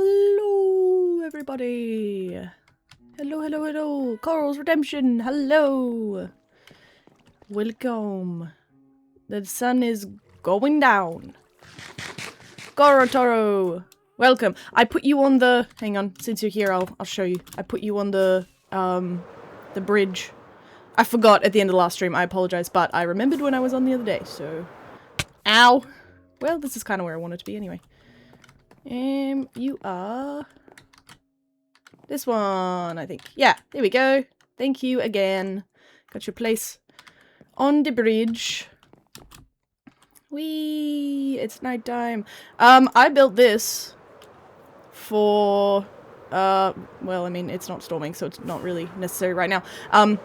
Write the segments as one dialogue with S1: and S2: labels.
S1: Hello, everybody. Hello, hello, hello. Coral's Redemption. Hello. Welcome. The sun is going down. Gorotoro. Welcome. I put you on the... Hang on. Since you're here, I'll show you. I put you on the bridge. I forgot at the end of the last stream. I apologize, but I remembered when I was on the other day, so... Ow. Well, this is kind of where I wanted to be anyway. You are... this one, I think. Yeah, there we go. Thank you again. Got your place on the bridge. Whee! It's nighttime. I built this for... well, I mean, it's not storming, so it's not really necessary right now.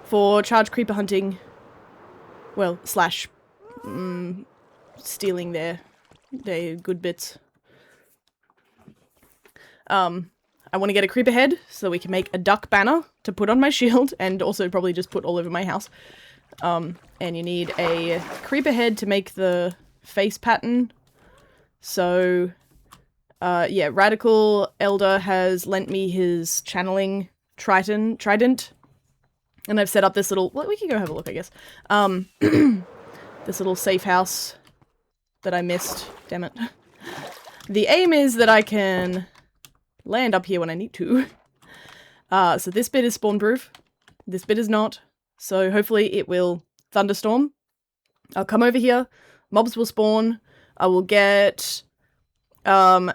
S1: For charge creeper hunting. Well, slash... stealing their good bits. I want to get a creeper head so we can make a duck banner to put on my shield and also probably just put all over my house. And you need a creeper head to make the face pattern. So, yeah, Radical Elder has lent me his channeling trident. And I've set up this little... well, we can go have a look, I guess. This little safe house that I missed. Damn it. The aim is that I can land up here when I need to. So this bit is spawn proof. This bit is not. So hopefully it will thunderstorm. I'll come over here. Mobs will spawn. I will get... turn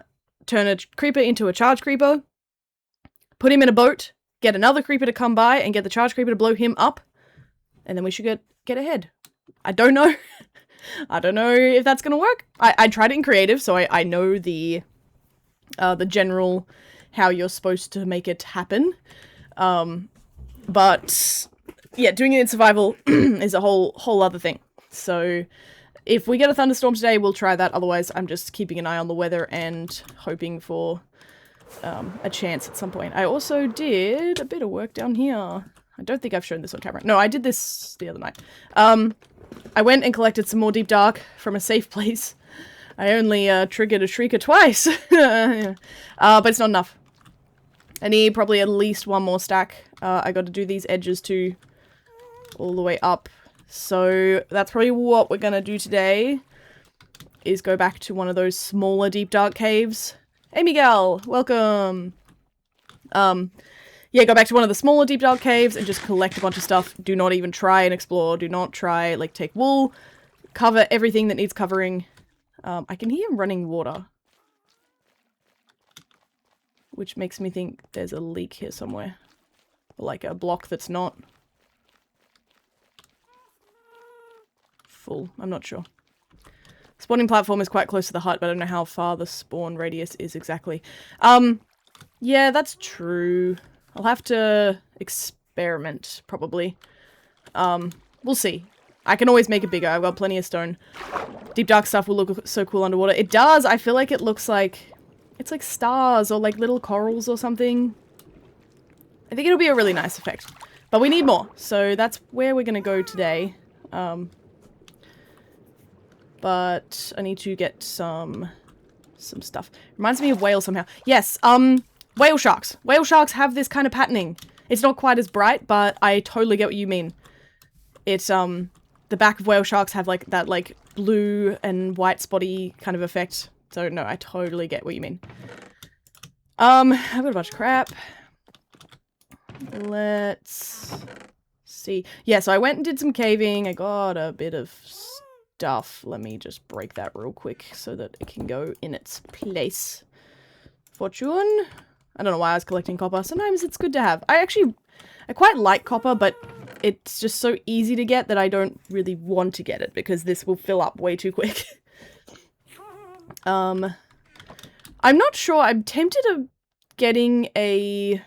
S1: a creeper into a charge creeper. Put him in a boat. Get another creeper to come by and get the charge creeper to blow him up. And then we should get ahead. I don't know. I don't know if that's gonna work. I tried it in creative, so I know the general how you're supposed to make it happen. But yeah, doing it in survival is a whole other thing. So if we get a thunderstorm today, we'll try that. Otherwise, I'm just keeping an eye on the weather and hoping for a chance at some point. I also did a bit of work down here. I don't think I've shown this on camera. No, I did this the other night. I went and collected some more Deep Dark from a safe place. I only triggered a Shrieker twice. But it's not enough. I need probably at least one more stack. I got to do these edges too, all the way up. So that's probably what we're gonna do today, is go back to one of those smaller Deep Dark caves. Hey Miguel, welcome! Yeah, go back to one of the smaller Deep Dark caves and just collect a bunch of stuff. Do not even try and explore. Do not try, like, take wool. Cover everything that needs covering. I can hear running water. Which makes me think there's a leak here somewhere. Or like a block that's not full. I'm not sure. Spawning platform is quite close to the hut, but I don't know how far the spawn radius is exactly. Yeah, that's true. I'll have to experiment, probably. We'll see. I can always make it bigger. I've got plenty of stone. Deep Dark stuff will look so cool underwater. It does! I feel like it looks like... it's like stars or like little corals or something. I think it'll be a really nice effect. But we need more, so that's where we're gonna go today. But I need to get some stuff. Reminds me of whales somehow. Yes, whale sharks. Whale sharks have this kind of patterning. It's not quite as bright, but I totally get what you mean. It's, the back of whale sharks have, like, that, like, blue and white spotty kind of effect. So, no, I totally get what you mean. I've got a bunch of crap. Let's see. Yeah, so I went and did some caving. I got a bit of stuff. Let me just break that real quick so that it can go in its place. Fortune. I don't know why I was collecting copper. Sometimes it's good to have. I quite like copper, but it's just so easy to get that I don't really want to get it because this will fill up way too quick. I'm not sure. I'm tempted of getting a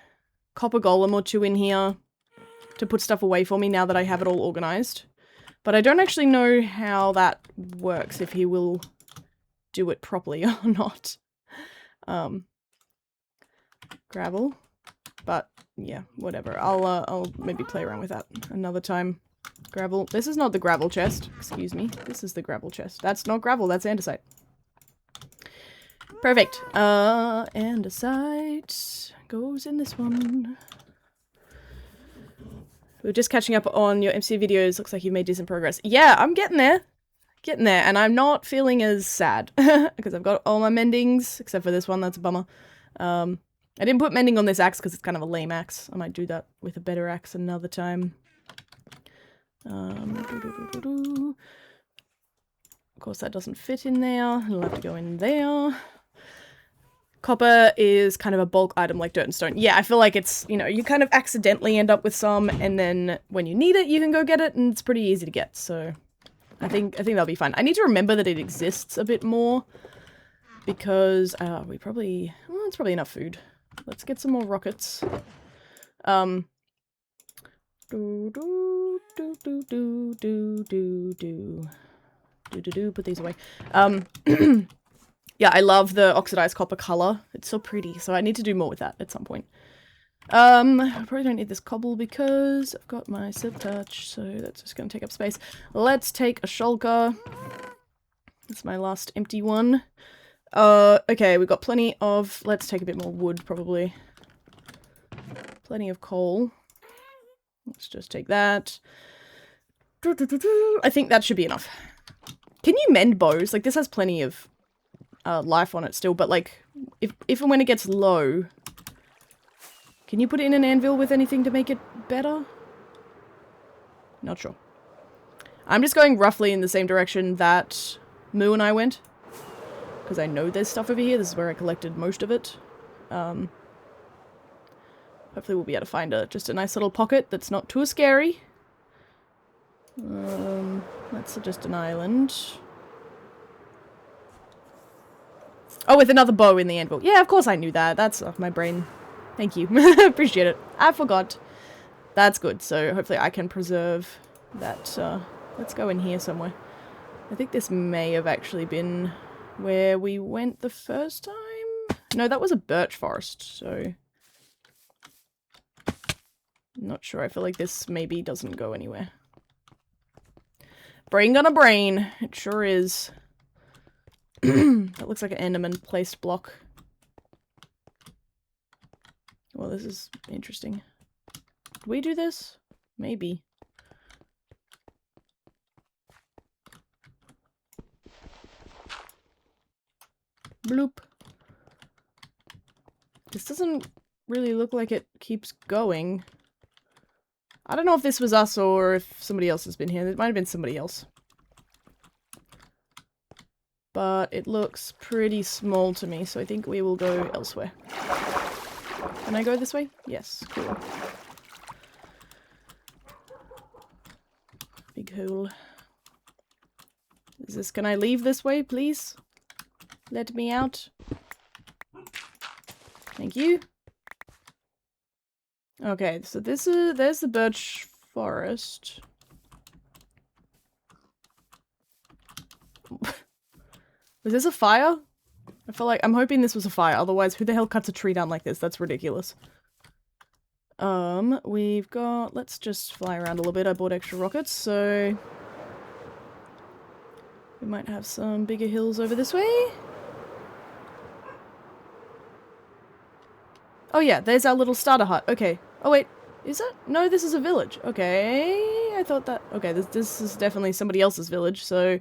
S1: copper golem or two in here to put stuff away for me now that I have it all organized. But I don't actually know how that works, if he will do it properly or not. Gravel. But, yeah, whatever. I'll maybe play around with that another time. Gravel. This is not the gravel chest. Excuse me. This is the gravel chest. That's not gravel, that's andesite. Perfect. And a sight goes in this one. We're just catching up on your MC videos. Looks like you've made decent progress. Yeah, I'm getting there. Getting there. And I'm not feeling as sad. Because I've got all my mendings. Except for this one. That's a bummer. I didn't put mending on this axe because it's kind of a lame axe. I might do that with a better axe another time. Of course that doesn't fit in there. It'll have to go in there. Copper is kind of a bulk item like dirt and stone. Yeah, I feel like it's, you know, you kind of accidentally end up with some, and then when you need it, you can go get it, and it's pretty easy to get, so I think that'll be fine. I need to remember that it exists a bit more, because we probably, well, it's probably enough food. Let's get some more rockets. Put these away. Yeah, I love the oxidized copper color. It's so pretty, so I need to do more with that at some point. I probably don't need this cobble because I've got my silk touch, so that's just going to take up space. Let's take a shulker. That's my last empty one. Okay, we've got plenty of... Let's take a bit more wood, probably. Plenty of coal. Let's just take that. I think that should be enough. Can you mend bows? Like, this has plenty of... life on it still, but like, if and when it gets low, can you put it in an anvil with anything to make it better? Not sure. I'm just going roughly in the same direction that Moo and I went, because I know there's stuff over here. This is where I collected most of it. Hopefully we'll be able to find just a nice little pocket that's not too scary. That's just an island. Oh, with another bow in the anvil. Yeah, of course I knew that. That's off my brain. Thank you. Appreciate it. I forgot. That's good. So hopefully I can preserve that. Let's go in here somewhere. I think this may have actually been where we went the first time. No, that was a birch forest, so... Not sure. I feel like this maybe doesn't go anywhere. Brain gonna brain. It sure is. That looks like an Enderman placed block. Well, this is interesting. Did we do this? Maybe. Bloop. This doesn't really look like it keeps going. I don't know if this was us or if somebody else has been here. It might have been somebody else. But it looks pretty small to me, so I think we will go elsewhere. Can I go this way? Yes, cool. Big hole. Is this... Can I leave this way, please? Let me out. Thank you. Okay, so this is... There's the birch forest. Was this a fire? I feel like... I'm hoping this was a fire, otherwise who the hell cuts a tree down like this? That's ridiculous. We've got... Let's just fly around a little bit. I bought extra rockets, so... We might have some bigger hills over this way. Oh yeah, there's our little starter hut. Okay. Oh wait, is it? No, this is a village. Okay, I thought that... Okay, this is definitely somebody else's village, so...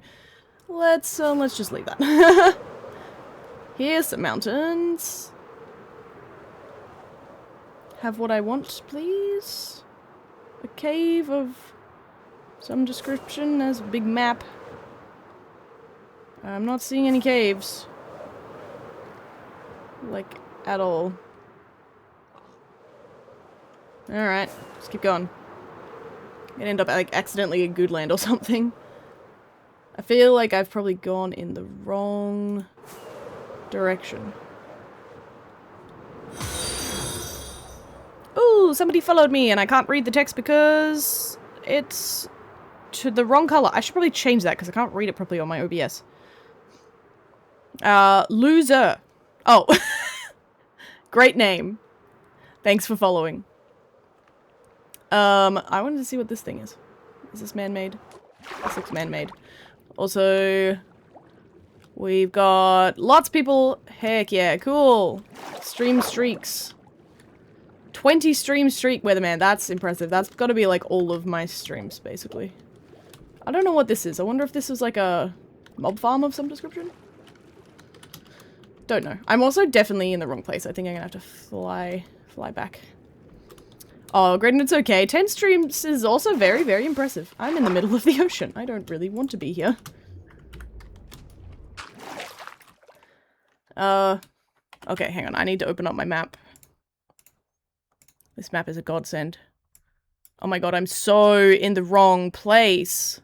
S1: Let's just leave that. Here's some mountains. Have what I want, please. A cave of some description. There's a big map. I'm not seeing any caves. Like, at all. Alright, let's keep going. I'm gonna end up, like, accidentally in Guude land or something. I feel like I've probably gone in the wrong direction. Ooh, somebody followed me and I can't read the text because it's to the wrong color. I should probably change that because I can't read it properly on my OBS. Loser. Oh. Great name. Thanks for following. I wanted to see what this thing is. Is this man-made? This looks man-made. Also, We've got lots of people. Heck yeah, cool. Stream streaks. 20 stream streak weatherman. That's impressive. That's got to be like all of my streams, basically. I don't know what this is. I wonder if this is like a mob farm of some description. Don't know. I'm also definitely in the wrong place. I think I'm gonna have to fly back. Oh, great, and it's okay. 10 streams is also very, very impressive. I'm in the middle of the ocean. I don't really want to be here. Okay, hang on. I need to open up my map. This map is a godsend. Oh my god, I'm so in the wrong place.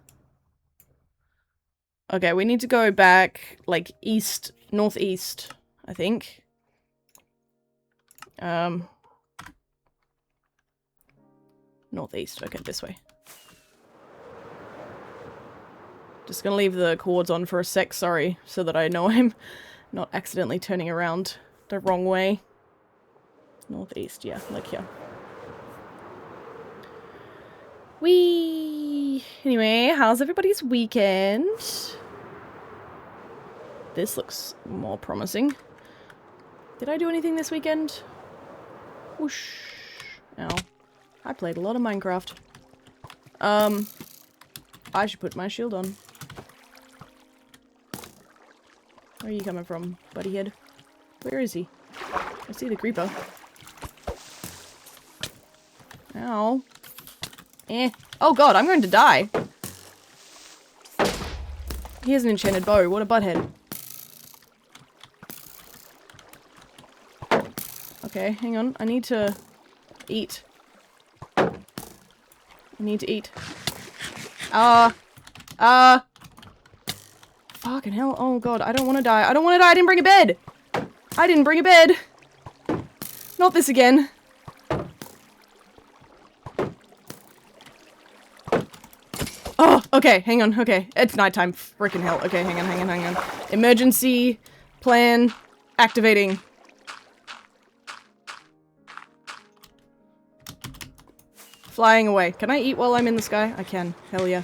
S1: Okay, we need to go back, like, east, northeast, I think. Northeast. Okay, this way. Just gonna leave the cords on for a sec, sorry, so that I know I'm not accidentally turning around the wrong way. Northeast, yeah, like here. Whee! Anyway, how's everybody's weekend? This looks more promising. Did I do anything this weekend? Whoosh. Ow. I played a lot of Minecraft. I should put my shield on. Where are you coming from, buddy head? Where is he? I see the creeper. Ow. Eh. Oh god, I'm going to die. He has an enchanted bow. What a butthead. Okay, hang on. I need to eat. I need to eat. Fucking hell. Oh god, I don't want to die. I don't want to die. I didn't bring a bed. I didn't bring a bed. Not this again. Oh, okay, hang on, okay. It's nighttime. Freaking hell. Okay, hang on. Emergency plan activating. Flying away. Can I eat while I'm in the sky? I can. Hell yeah.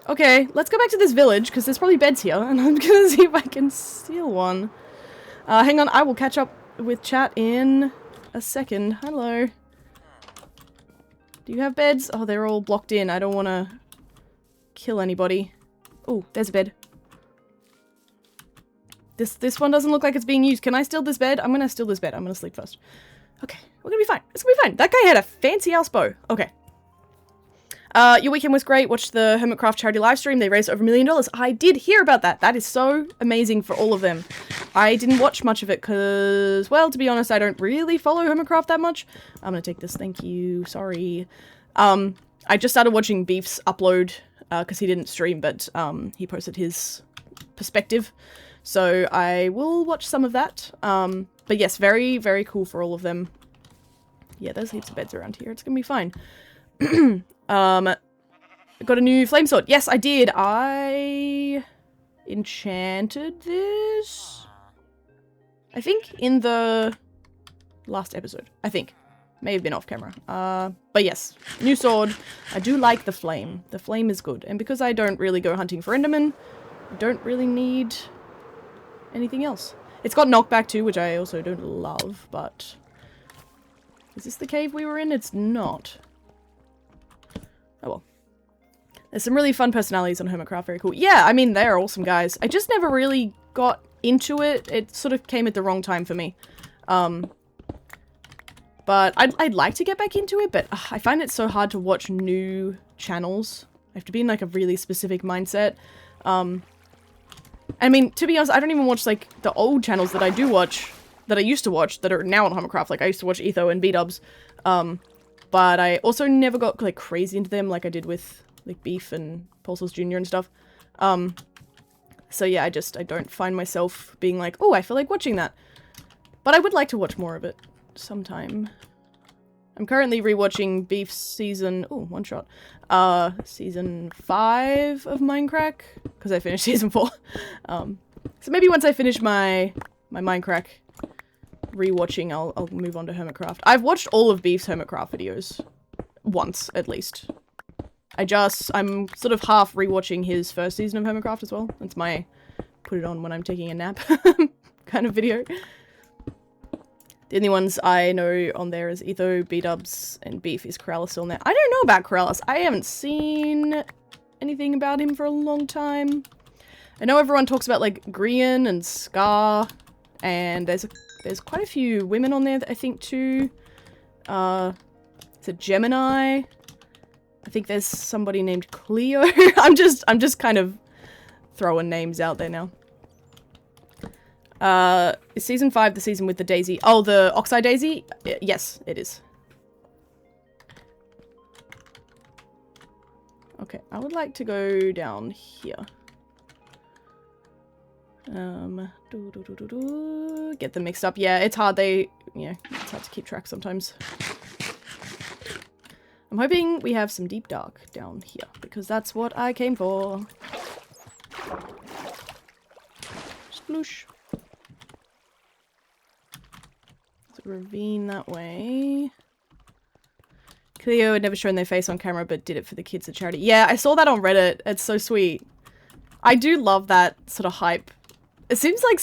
S1: Okay, let's go back to this village, because there's probably beds here, and I'm gonna see if I can steal one. Hang on, I will catch up with chat in a second. Hello. Do you have beds? Oh, they're all blocked in. I don't want to kill anybody. Oh, there's a bed. This one doesn't look like it's being used. Can I steal this bed? I'm gonna steal this bed. I'm gonna sleep first. Okay, we're gonna be fine. It's gonna be fine. That guy had a fancy house bow. Okay. Your weekend was great. Watched the Hermitcraft charity livestream. They raised over $1 million. I did hear about that. That is so amazing for all of them. I didn't watch much of it because, well, to be honest, I don't really follow Hermitcraft that much. I'm gonna take this. Thank you. Sorry. I just started watching Beef's upload because he didn't stream, but he posted his perspective. So I will watch some of that. But yes, very, very cool for all of them. Yeah, there's heaps of beds around here. It's gonna be fine. Got a new flame sword. Yes, I did. I enchanted this, I think, in the last episode. I think. May have been off camera. But yes, new sword. I do like the flame. The flame is good. And because I don't really go hunting for Enderman, I don't really need anything else. It's got knockback too, which I also don't love, but... Is this the cave we were in? It's not. Oh well. There's some really fun personalities on Hermitcraft, very cool. Yeah, I mean, they're awesome guys. I just never really got into it. It sort of came at the wrong time for me. But I'd like to get back into it, but I find it so hard to watch new channels. I have to be in like a really specific mindset. I mean, to be honest, I don't even watch like the old channels that I do watch, that I used to watch, that are now on Hermitcraft. Like I used to watch Etho and B-dubs. But I also never got like crazy into them like I did with like Beef and Pulsars Jr. and stuff. So yeah, I don't find myself being like, oh, I feel like watching that. But I would like to watch more of it sometime. I'm currently rewatching Beef's season, one shot, season 5 of Mindcrack, because I finished season 4. So maybe once I finish my Mindcrack rewatching, I'll move on to Hermitcraft. I've watched all of Beef's Hermitcraft videos once, at least. I'm sort of half rewatching his first season of Hermitcraft as well. It's my put it on when I'm taking a nap kind of video. The only ones I know on there is Etho, B-dubs, and Beef. Is Corrales still on there? I don't know about Corrales. I haven't seen anything about him for a long time. I know everyone talks about like Grian and Scar, and there's quite a few women on there I think too. It's a Gemini. I think there's somebody named Cleo. I'm just kind of throwing names out there now. Is season 5 the season with the daisy? Oh, the Oxeye daisy? Yes, it is. Okay, I would like to go down here. Get them mixed up. Yeah, it's hard. Yeah, it's hard to keep track sometimes. I'm hoping we have some deep dark down here, because that's what I came for. Sploosh. Ravine that way. Cleo had never shown their face on camera but did it for the kids at charity. Yeah, I saw that on Reddit. It's so sweet. I do love that sort of hype. It seems like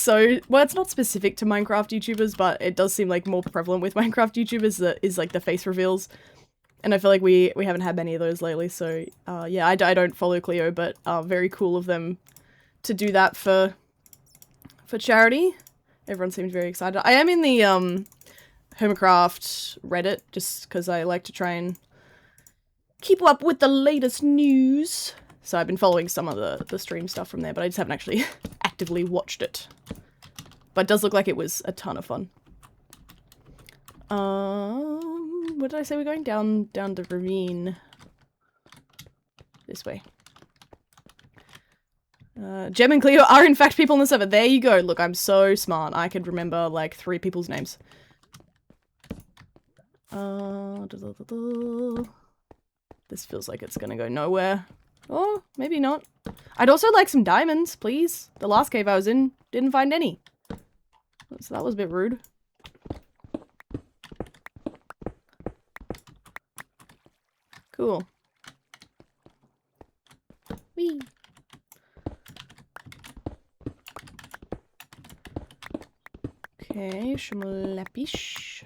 S1: well, it's not specific to Minecraft YouTubers, but it does seem like more prevalent with Minecraft YouTubers that is like the face reveals. And I feel like we haven't had many of those lately, so yeah, I don't follow Cleo, but very cool of them to do that for charity. Everyone seems very excited. I am in the Hermitcraft Reddit, just because I like to try and keep up with the latest news. So I've been following some of the stream stuff from there, but I just haven't actually actively watched it. But it does look like it was a ton of fun. What did I say? We're going down the ravine. This way. Gem and Cleo are in fact people on the server. There you go. Look, I'm so smart. I could remember like 3 people's names. This feels like it's gonna go nowhere. Oh, maybe not. I'd also like some diamonds, please. The last cave I was in didn't find any. So that was a bit rude. Cool. Whee! Okay, shmlapish.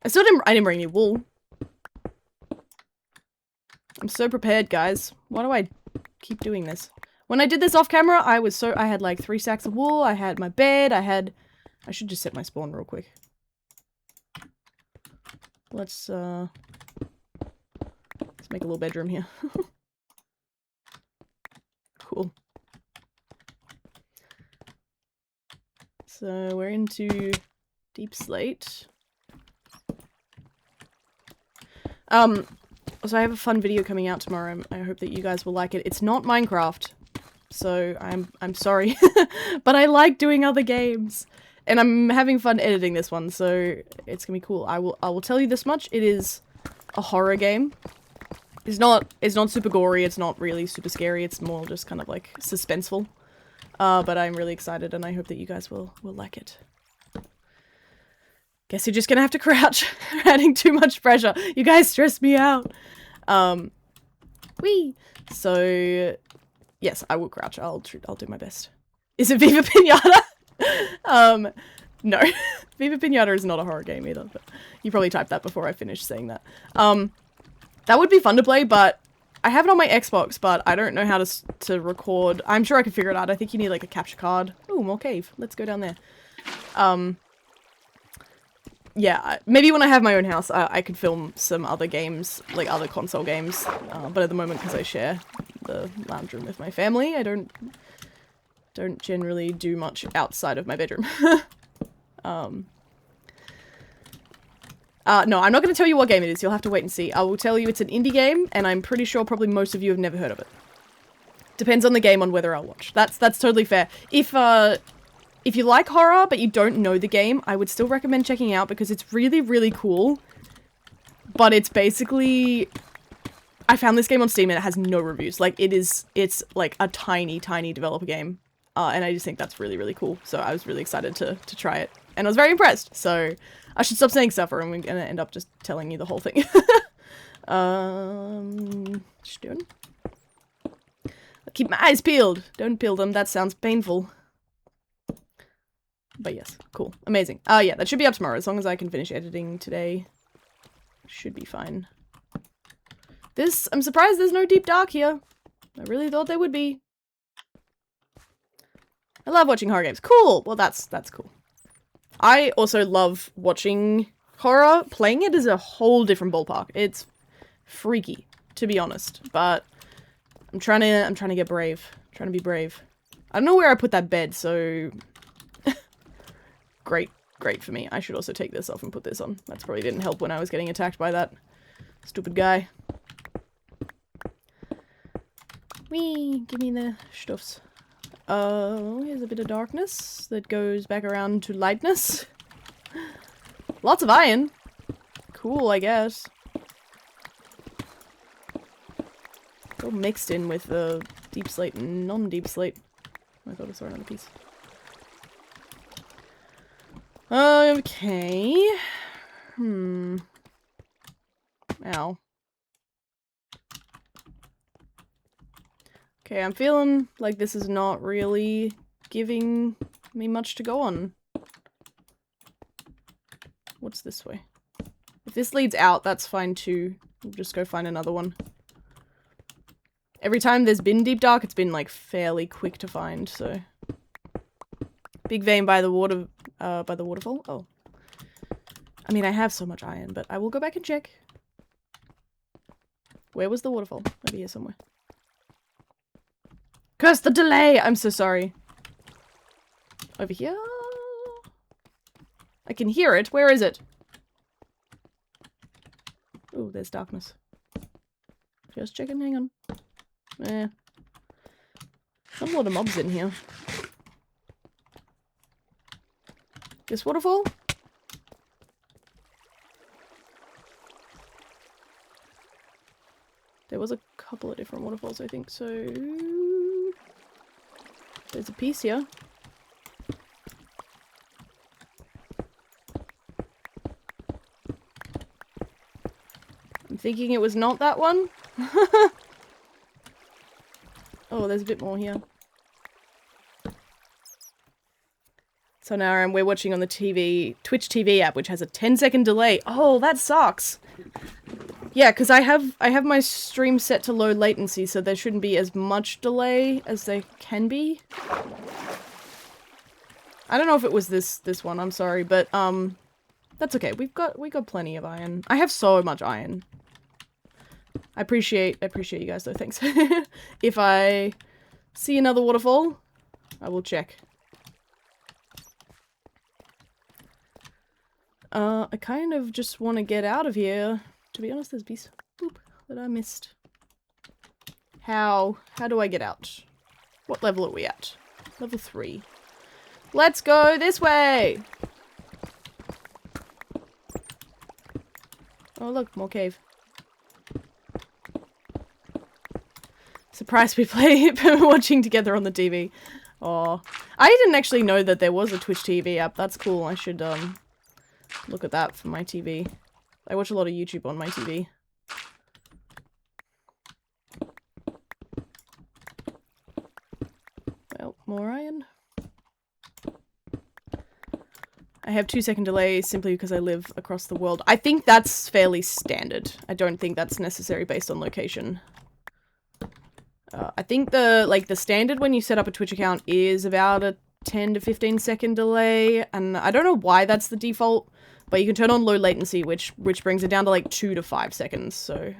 S1: I didn't bring any wool. I'm so prepared, guys. Why do I keep doing this? When I did this off camera, I had like 3 sacks of wool, I had my bed, I should just set my spawn real quick. Let's make a little bedroom here. Cool. So we're into deep slate. So I have a fun video coming out tomorrow. I hope that you guys will like it. It's not Minecraft, so I'm sorry, but I like doing other games, and I'm having fun editing this one, so it's gonna be cool. I will tell you this much: it is a horror game. It's not super gory. It's not really super scary. It's more just kind of like suspenseful. But I'm really excited, and I hope that you guys will like it. Guess you're just gonna have to crouch. Adding too much pressure. You guys stress me out. Whee! So, yes, I will crouch. I'll do my best. Is it Viva Pinata? No. Viva Pinata is not a horror game either, but you probably typed that before I finished saying that. That would be fun to play, but I have it on my Xbox, but I don't know how to record. I'm sure I can figure it out. I think you need like a capture card. Ooh, more cave. Let's go down there. Yeah, maybe when I have my own house, I could film some other games, like other console games. But at the moment, because I share the lounge room with my family, I don't generally do much outside of my bedroom. No, I'm not going to tell you what game it is. You'll have to wait and see. I will tell you it's an indie game, and I'm pretty sure probably most of you have never heard of it. Depends on the game on whether I'll watch. That's totally fair. If you like horror, but you don't know the game, I would still recommend checking out because it's really, really cool. But it's basically... I found this game on Steam and it has no reviews. Like, it's like a tiny, tiny developer game. And I just think that's really, really cool. So I was really excited to try it. And I was very impressed. So I should stop saying stuff or I'm going to end up just telling you the whole thing. Just doing. I'll keep my eyes peeled. Don't peel them. That sounds painful. But yes, cool. Amazing. Yeah, that should be up tomorrow. As long as I can finish editing today. Should be fine. I'm surprised there's no deep dark here. I really thought there would be. I love watching horror games. Cool! Well, that's cool. I also love watching horror. Playing it is a whole different ballpark. It's freaky, to be honest. But I'm trying to get brave. I'm trying to be brave. I don't know where I put that bed, so great for me. I should also take this off and put this on. That probably didn't help when I was getting attacked by that stupid guy. Whee! Give me the stuffs. Here's a bit of darkness that goes back around to lightness. Lots of iron. Cool, I guess. It's all mixed in with the deep slate and non-deep slate. I thought I saw another piece. Okay. Ow. Okay, I'm feeling like this is not really giving me much to go on. What's this way? If this leads out, that's fine too. We'll just go find another one. Every time there's been deep dark, it's been like fairly quick to find, so. Big vein by the waterfall? Oh. I mean, I have so much iron, but I will go back and check. Where was the waterfall? Over here somewhere. Curse the delay! I'm so sorry. Over here? I can hear it. Where is it? Oh, there's darkness. Just checking, hang on. Eh. Not a lot of mobs in here. This waterfall? There was a couple of different waterfalls, I think, so... There's a piece here. I'm thinking it was not that one. Oh, there's a bit more here. So now we're watching on the TV, Twitch TV app, which has a 10-second delay. Oh, that sucks. Yeah, because I have my stream set to low latency, so there shouldn't be as much delay as there can be. I don't know if it was this one, I'm sorry, but that's okay. We got plenty of iron. I have so much iron. I appreciate you guys though, thanks. If I see another waterfall, I will check. I kind of just want to get out of here. To be honest, there's a piece that I missed. How do I get out? What level are we at? Level 3. Let's go this way! Oh look, more cave. Surprised we play watching together on the TV. Oh, I didn't actually know that there was a Twitch TV app. That's cool. I should look at that for my TV. I watch a lot of YouTube on my TV. Well, more iron. I have 2-second delay simply because I live across the world. I think that's fairly standard. I don't think that's necessary based on location. I think the standard when you set up a Twitch account is about a 10 to 15 second delay, and I don't know why that's the default, but you can turn on low latency, which brings it down to like 2 to 5 seconds, so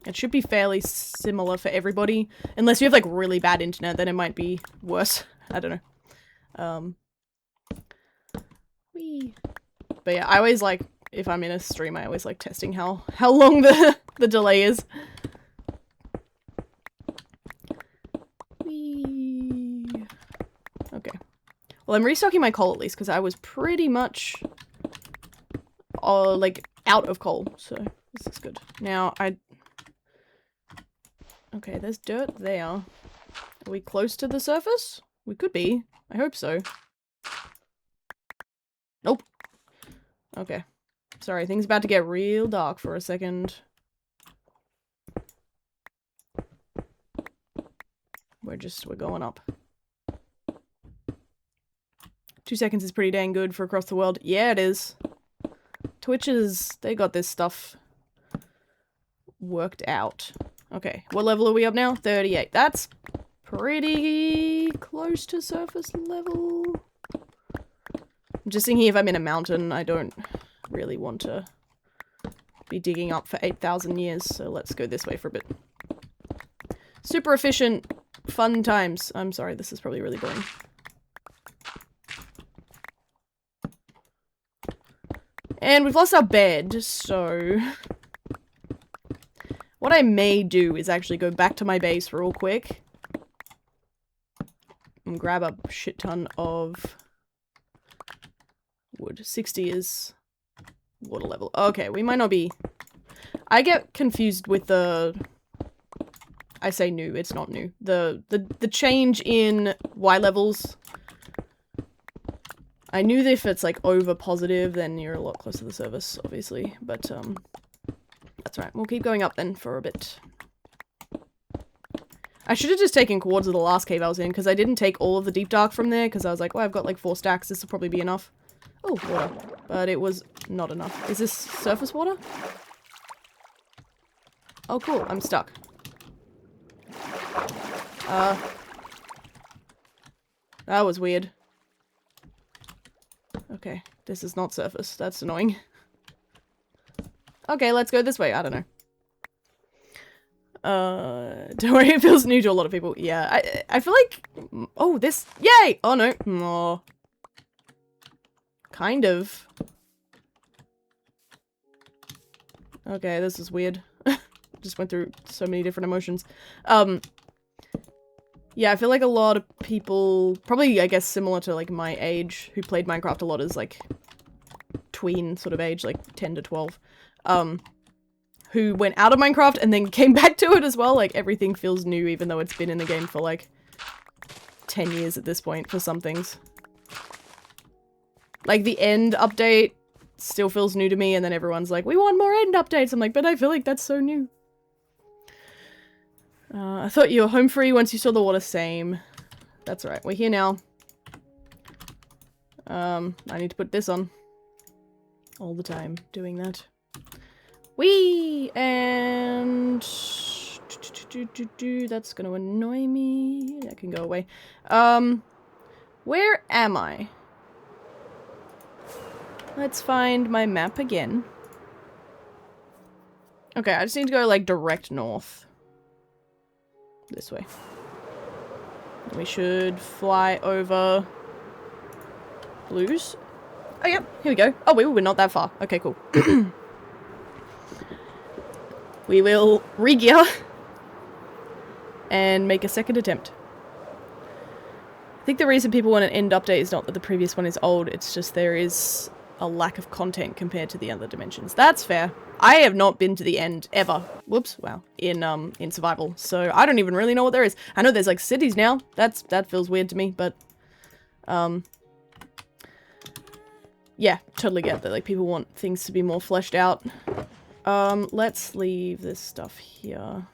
S1: it should be fairly similar for everybody, unless you have like really bad internet, then it might be worse. I don't know. Whee. But yeah, I always like, if I'm in a stream, I always like testing how long the delay is. Whee. Okay. Well, I'm restocking my coal at least, because I was pretty much like out of coal, so this is good. Now okay, there's dirt there. Are we close to the surface? We could be. I hope so. Nope. Okay. Sorry, things about to get real dark for a second. We're going up. 2 seconds is pretty dang good for across the world. Yeah, it is. They got this stuff worked out. Okay, what level are we up now? 38. That's pretty close to surface level. I'm just thinking if I'm in a mountain, I don't really want to be digging up for 8,000 years, so let's go this way for a bit. Super efficient, fun times. I'm sorry, this is probably really boring. And we've lost our bed, so... What I may do is actually go back to my base real quick. And grab a shit ton of wood. 60 is water level. Okay, we might not be... I get confused with the... I say new, it's not new. The change in Y levels. I knew that if it's like over positive, then you're a lot closer to the surface, obviously. But that's right. We'll keep going up then for a bit. I should have just taken coords of the last cave I was in, because I didn't take all of the deep dark from there, because I was like, well, I've got like 4 stacks, this will probably be enough. Oh, water. But it was not enough. Is this surface water? Oh, cool. I'm stuck. That was weird. Okay, this is not surface. That's annoying. Okay, let's go this way. I don't know. Don't worry, it feels new to a lot of people. Yeah, I feel like... Oh, this... Yay! Oh, no. Oh. Kind of. Okay, this is weird. Just went through so many different emotions. Yeah, I feel like a lot of people, probably, I guess, similar to, like, my age, who played Minecraft a lot as, like, tween sort of age, like, 10 to 12, who went out of Minecraft and then came back to it as well. Like, everything feels new, even though it's been in the game for, like, 10 years at this point for some things. Like, the end update still feels new to me, and then everyone's like, we want more end updates! I'm like, but I feel like that's so new. I thought you were home free once you saw the water. Same. That's right. We're here now. I need to put this on. All the time. Doing that. Whee! And... That's gonna annoy me. That can go away. Where am I? Let's find my map again. Okay, I just need to go, like, direct north. This way. We should fly over blues. Oh, yep. Here we go. Oh, we're not that far. Okay, cool. We will re-gear and make a second attempt. I think the reason people want an end update is not that the previous one is old, it's just there is a lack of content compared to the other dimensions. That's fair. I have not been to the end ever. Whoops, wow. In survival. So I don't even really know what there is. I know there's like cities now. That feels weird to me, but yeah, totally get that like people want things to be more fleshed out. Let's leave this stuff here.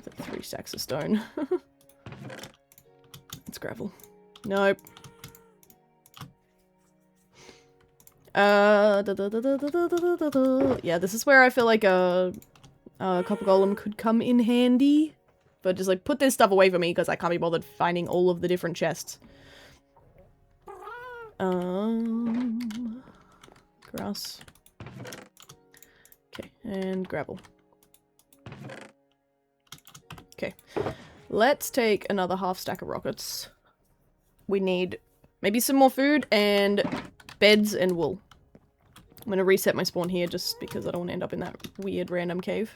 S1: Like 3 stacks of stone. It's gravel. Nope. Yeah, this is where I feel like a copper golem could come in handy. But just like put this stuff away from me because I can't be bothered finding all of the different chests. Grass. Okay, and gravel. Okay, let's take another half stack of rockets. We need maybe some more food and beds and wool. I'm gonna reset my spawn here just because I don't want to end up in that weird random cave.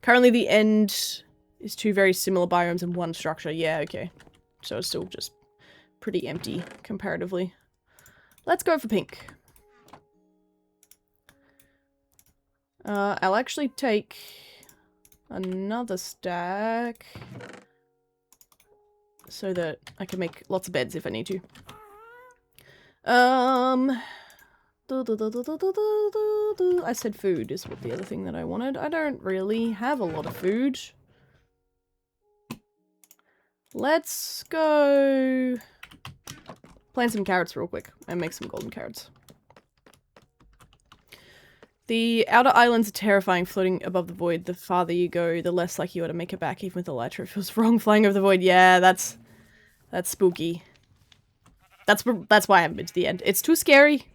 S1: Currently the end is 2 very similar biomes and 1 structure. Yeah, okay. So it's still just pretty empty comparatively. Let's go for pink. I'll actually take another stack so that I can make lots of beds if I need to. I said food is what the other thing that I wanted. I don't really have a lot of food. Let's go plant some carrots real quick and make some golden carrots. The outer islands are terrifying, floating above the void. The farther you go, the less likely you are to make it back, even with the elytra. It feels wrong flying over the void. Yeah, that's spooky. That's why I haven't been to the end. It's too scary.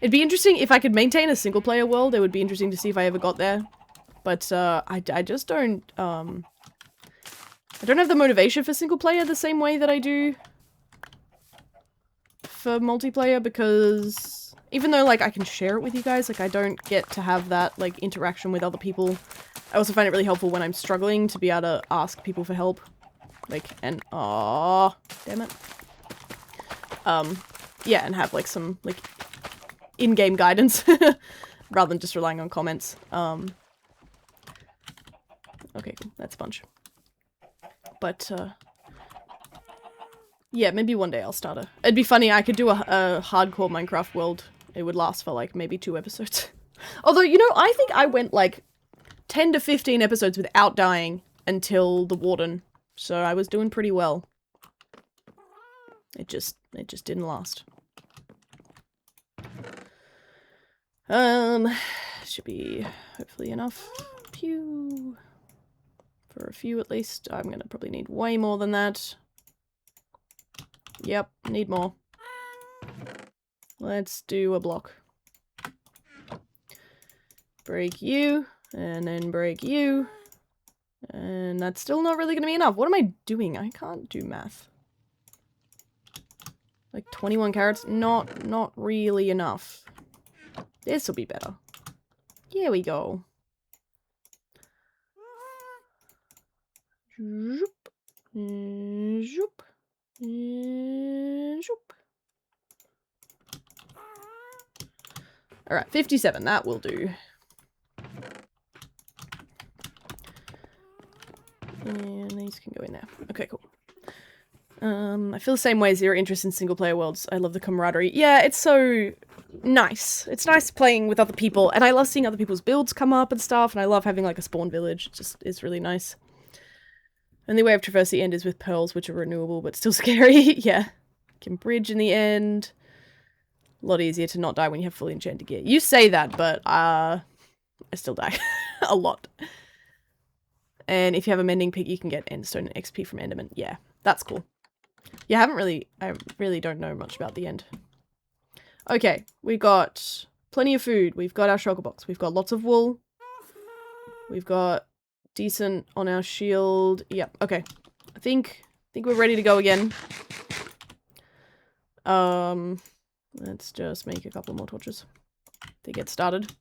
S1: It'd be interesting if I could maintain a single player world. It would be interesting to see if I ever got there. But I just don't I don't have the motivation for single player the same way that I do for multiplayer, because even though like I can share it with you guys, like I don't get to have that like interaction with other people. I also find it really helpful when I'm struggling to be able to ask people for help. Like, and aww, damn it. Yeah, and have like some like in-game guidance rather than just relying on comments. Okay, that's a bunch. But yeah, maybe one day I'll start a... It'd be funny, I could do a hardcore Minecraft world. It would last for like maybe 2 episodes. Although, you know, I think I went like 10 to 15 episodes without dying until the warden. So I was doing pretty well. It just didn't last. Should be hopefully enough. Pew. For a few at least. I'm gonna probably need way more than that. Yep, need more. Let's do a block. Break you, and then break you. And that's still not really gonna be enough. What am I doing? I can't do math. Like 21 carrots? Not really enough. This'll be better. Here we go. Zoop. Zoop. Zoop. Alright, 57. That will do. And these can go in there. Okay, cool. I feel the same way. Zero interest in single player worlds. I love the camaraderie. Yeah, it's so nice. It's nice playing with other people, and I love seeing other people's builds come up and stuff, and I love having like a spawn village. It just is really nice. Only way I've traversed the end is with pearls, which are renewable, but still scary. Yeah. Can bridge in the end. A lot easier to not die when you have fully enchanted gear. You say that, but I still die. A lot. And if you have a mending pick, you can get endstone and XP from Enderman. Yeah, that's cool. Yeah, I really don't know much about the end. Okay, we got plenty of food. We've got our shulker box. We've got lots of wool. We've got decent on our shield. Yep, okay. I think we're ready to go again. Let's just make a couple more torches to get started.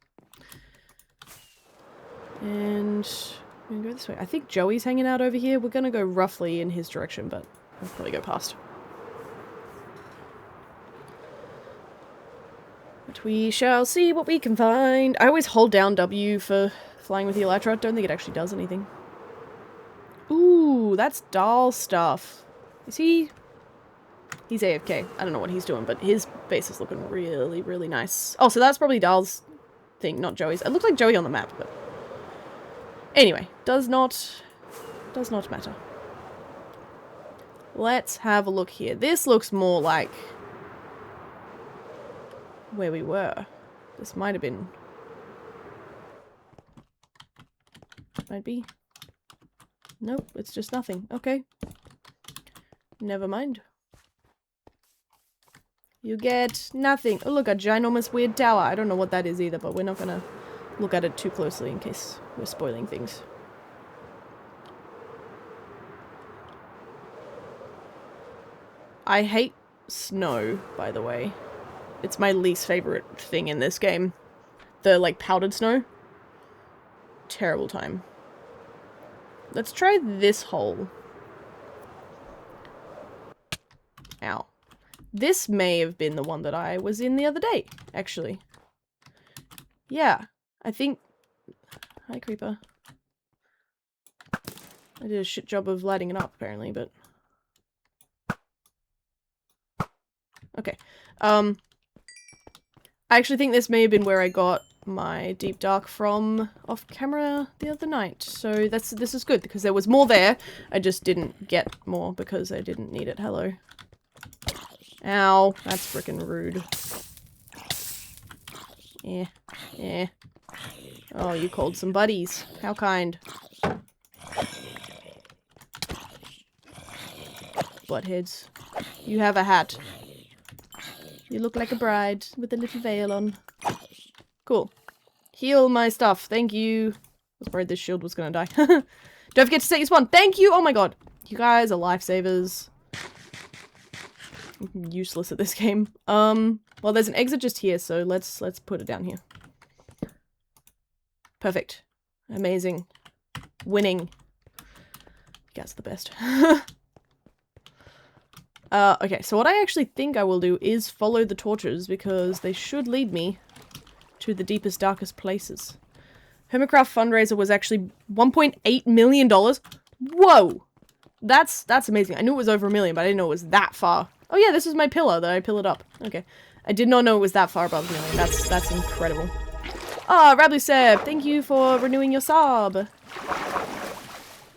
S1: And we're gonna go this way. I think Joey's hanging out over here. We're gonna go roughly in his direction, but we'll probably go past. But we shall see what we can find. I always hold down W for flying with the elytra. Don't think it actually does anything. Ooh, that's Dahl stuff. Is he... He's AFK. I don't know what he's doing, but his base is looking really, really nice. Oh, so that's probably Dahl's thing, not Joey's. It looked like Joey on the map, but... Anyway, does not matter. Let's have a look here. This looks more like where we were. This might have been... Might be. Nope, it's just nothing. Okay. Never mind. You get nothing. Oh, look, a ginormous weird tower. I don't know what that is either, but we're not gonna look at it too closely in case we're spoiling things. I hate snow, by the way. It's my least favorite thing in this game. The, like, powdered snow. Terrible time. Let's try this hole. Ow. This may have been the one that I was in the other day, actually. Yeah, I think... Hi, creeper. I did a shit job of lighting it up, apparently, but... Okay. I actually think this may have been where I got my deep dark from off camera the other night. So this is good because there was more there. I just didn't get more because I didn't need it. Hello. Ow. That's frickin' rude. Yeah. Yeah. Oh, you called some buddies. How kind. Buttheads. You have a hat. You look like a bride with a little veil on. Cool. Heal my stuff. Thank you. I was worried this shield was gonna die. Don't forget to set your spawn. Thank you! Oh my god. You guys are lifesavers. I'm useless at this game. Well, there's an exit just here, so let's put it down here. Perfect. Amazing. Winning. You guys are the best. Okay, so what I actually think I will do is follow the torches, because they should lead me to the deepest, darkest places. Hermitcraft fundraiser was actually $1.8 million. Whoa! That's amazing. I knew it was over $1 million, but I didn't know it was that far. Oh yeah, this is my pillar that I pillared up. Okay. I did not know it was that far above $1 million. That's incredible. Ah, Rablu Seb, thank you for renewing your sub.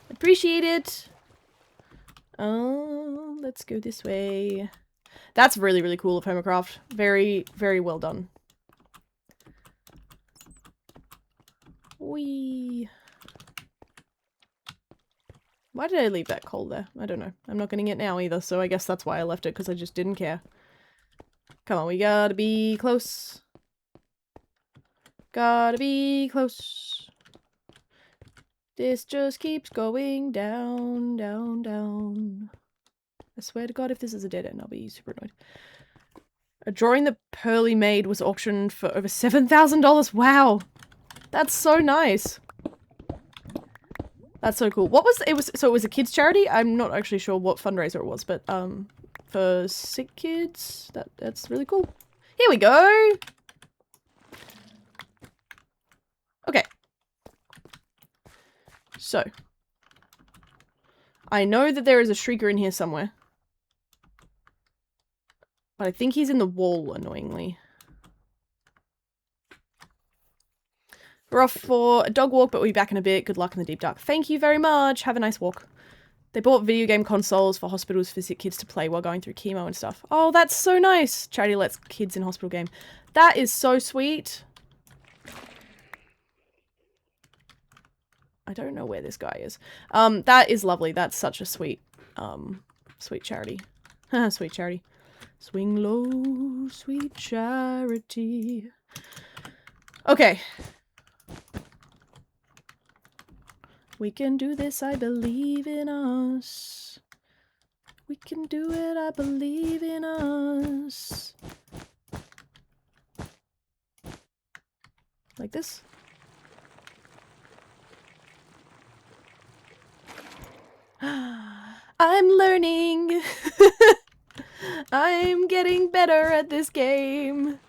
S1: Appreciate it. Oh, let's go this way. That's really, really cool of Hermitcraft. Very, very well done. Whee. Why did I leave that coal there? I don't know. I'm not getting it now either, so I guess that's why I left it, because I just didn't care. Come on, we gotta be close. Gotta be close. This just keeps going down, down, down. I swear to God, if this is a dead end, I'll be super annoyed. A drawing that Pearly made was auctioned for over $7,000. Wow. That's so nice. That's so cool. What was it? So it was a kids charity? I'm not actually sure what fundraiser it was, but for sick kids, that's really cool. Here we go. Okay. So I know that there is a shrieker in here somewhere. But I think he's in the wall, annoyingly. We're off for a dog walk, but we'll be back in a bit. Good luck in the deep dark. Thank you very much. Have a nice walk. They bought video game consoles for hospitals for sick kids to play while going through chemo and stuff. Oh, that's so nice. Charity lets kids in hospital game. That is so sweet. I don't know where this guy is. That is lovely. That's such a sweet, sweet charity. Sweet charity. Swing low, sweet charity. Okay. We can do this, I believe in us. We can do it, I believe in us. Like this? I'm learning. I'm getting better at this game.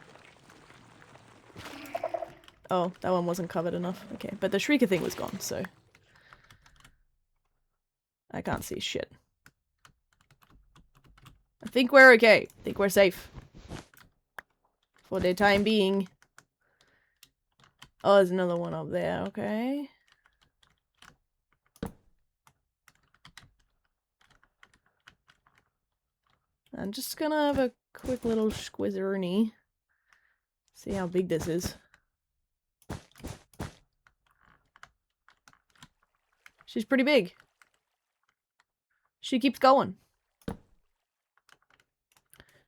S1: Oh, that one wasn't covered enough. Okay, but the shrieker thing was gone, so I can't see shit. I think we're okay. I think we're safe. For the time being. Oh, there's another one up there, okay. I'm just gonna have a quick little squizzerny. See how big this is. She's pretty big. She keeps going.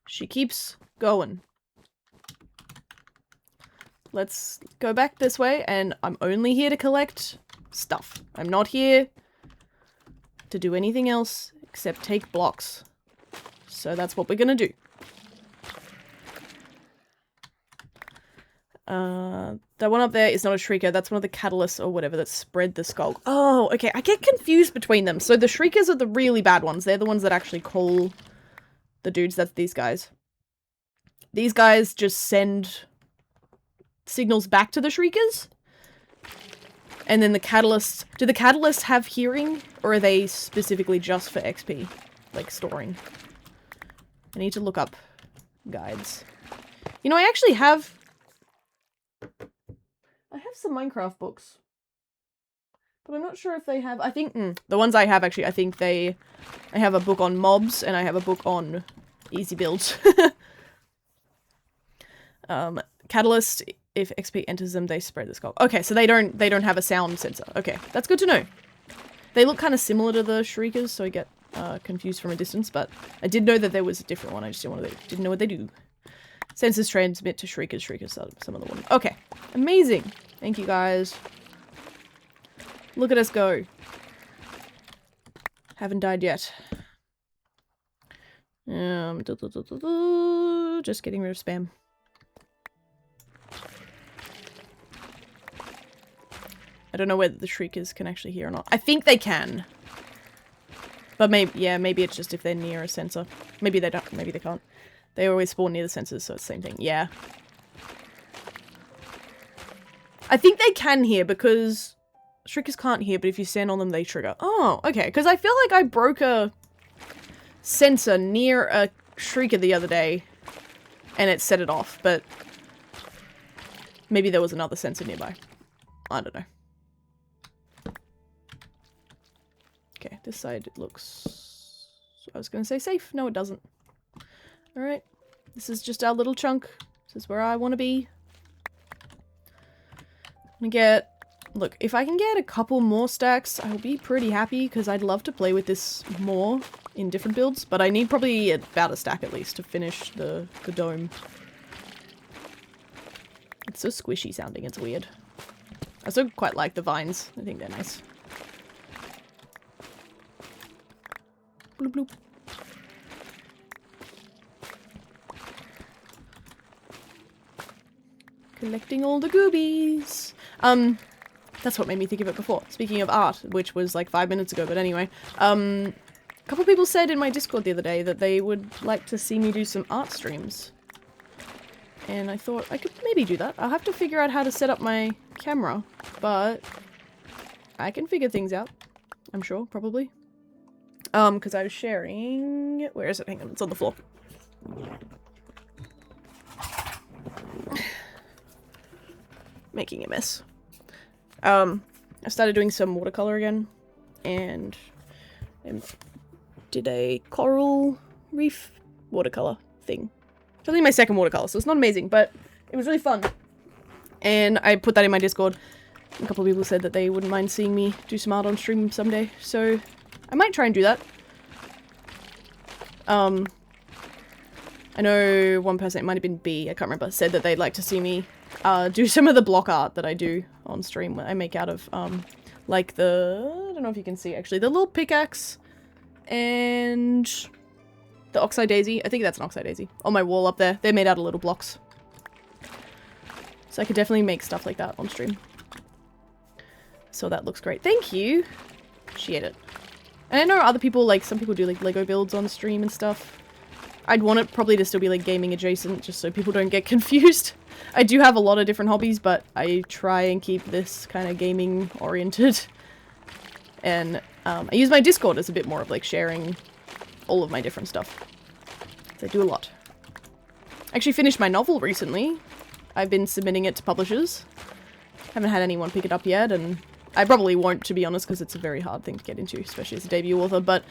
S1: She keeps going. Let's go back this way, and I'm only here to collect stuff. I'm not here to do anything else except take blocks. So that's what we're gonna do. That one up there is not a shrieker. That's one of the catalysts or whatever that spread the SCULK. Oh, okay. I get confused between them. So the shriekers are the really bad ones. They're the ones that actually call the dudes. That's these guys. These guys just send signals back to the shriekers. And then the catalysts... Do the catalysts have hearing? Or are they specifically just for XP? Like storing? I need to look up guides. You know, I actually have... I have some Minecraft books. But I'm not sure if they have... I think... the ones I have, actually, I think they... I have a book on mobs, and I have a book on easy builds. Catalyst, if XP enters them, they spread the SCULK. Okay, so they don't have a sound sensor. Okay, that's good to know. They look kind of similar to the Shriekers, so I get confused from a distance, but I did know that there was a different one. I just didn't know what they do. Sensors transmit to Shriekers, some of the ones. Okay, amazing. Thank you, guys. Look at us go. Haven't died yet. Just getting rid of spam. I don't know whether the Shriekers can actually hear or not. I think they can. But maybe, yeah, maybe it's just if they're near a sensor. Maybe they don't, maybe they can't. They always spawn near the sensors, so it's the same thing. Yeah. I think they can hear because Shriekers can't hear, but if you stand on them, they trigger. Oh, okay. Because I feel like I broke a sensor near a Shrieker the other day and it set it off, but maybe there was another sensor nearby. I don't know. Okay, this side looks... I was going to say safe. No, it doesn't. Alright. This is just our little chunk. This is where I want to be. I'm gonna get... Look, if I can get a couple more stacks, I'll be pretty happy, because I'd love to play with this more in different builds, but I need probably about a stack at least to finish the dome. It's so squishy sounding, it's weird. I also quite like the vines. I think they're nice. Bloop bloop. Collecting all the goobies. That's what made me think of it before. Speaking of art, which was like 5 minutes ago, but anyway. A couple people said in my Discord the other day that they would like to see me do some art streams. And I thought I could maybe do that. I'll have to figure out how to set up my camera, but I can figure things out. I'm sure, probably. Because I was sharing... Where is it? Hang on, it's on the floor. Making a mess. I started doing some watercolor again, and did a coral reef watercolor thing. It's only my second watercolor, so it's not amazing, but it was really fun. And I put that in my Discord. A couple of people said that they wouldn't mind seeing me do some art on stream someday, so I might try and do that. I know one person, it might have been B, I can't remember, said that they'd like to see me do some of the block art that I do on stream. I make out of, like the, I don't know if you can see actually, the little pickaxe and the oxide daisy. I think that's an oxide daisy. On my wall up there. They're made out of little blocks. So I could definitely make stuff like that on stream. So that looks great. Thank you. Appreciate it. And I know other people, like, some people do like Lego builds on stream and stuff. I'd want it probably to still be like gaming adjacent, just so people don't get confused. I do have a lot of different hobbies, but I try and keep this kind of gaming oriented. And I use my Discord as a bit more of like sharing all of my different stuff. So I do a lot. I actually finished my novel recently. I've been submitting it to publishers. Haven't had anyone pick it up yet, and I probably won't, to be honest, because it's a very hard thing to get into, especially as a debut author, but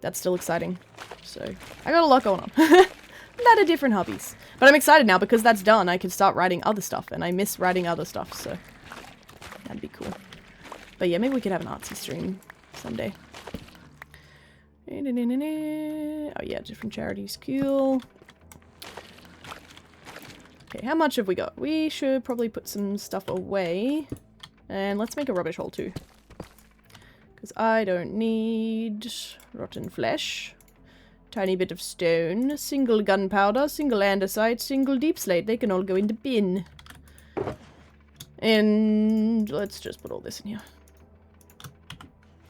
S1: that's still exciting. So I got a lot going on. A lot of different hobbies. But I'm excited now because that's done. I can start writing other stuff, and I miss writing other stuff, so that'd be cool. But yeah, maybe we could have an artsy stream someday. Oh yeah, different charities. Cool. Okay, how much have we got? We should probably put some stuff away. And let's make a rubbish hole too. Because I don't need rotten flesh. Tiny bit of stone, single gunpowder, single andesite, single deep slate. They can all go in the bin. And let's just put all this in here.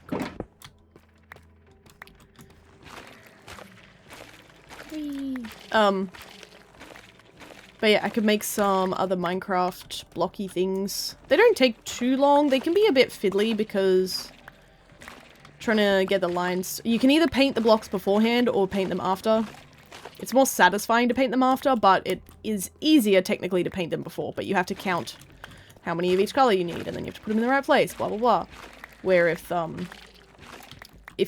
S1: Cool. Whee. But yeah, I could make some other Minecraft blocky things. They don't take too long. They can be a bit fiddly because trying to get the lines... You can either paint the blocks beforehand or paint them after. It's more satisfying to paint them after, but it is easier technically to paint them before. But you have to count how many of each color you need, and then you have to put them in the right place, blah, blah, blah. Where if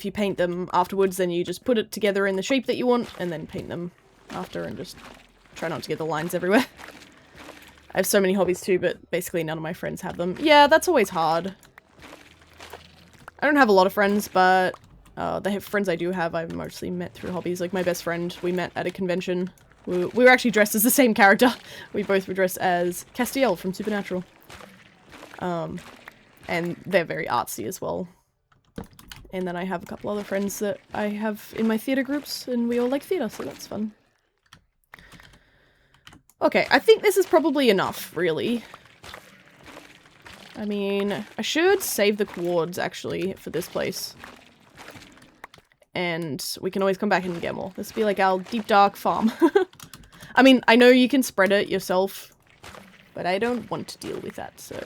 S1: you paint them afterwards, then you just put it together in the shape that you want, and then paint them after, and just try not to get the lines everywhere. I have so many hobbies too, but basically none of my friends have them. Yeah, that's always hard. I don't have a lot of friends, but the friends I do have, I've mostly met through hobbies. Like my best friend, we met at a convention. We were actually dressed as the same character. We both were dressed as Castiel from Supernatural. And they're very artsy as well. And then I have a couple other friends that I have in my theatre groups, and we all like theatre, so that's fun. Okay, I think this is probably enough, really. I mean, I should save the coords, actually, for this place. And we can always come back and get more. This will be like our deep dark farm. I mean, I know you can spread it yourself, but I don't want to deal with that, so...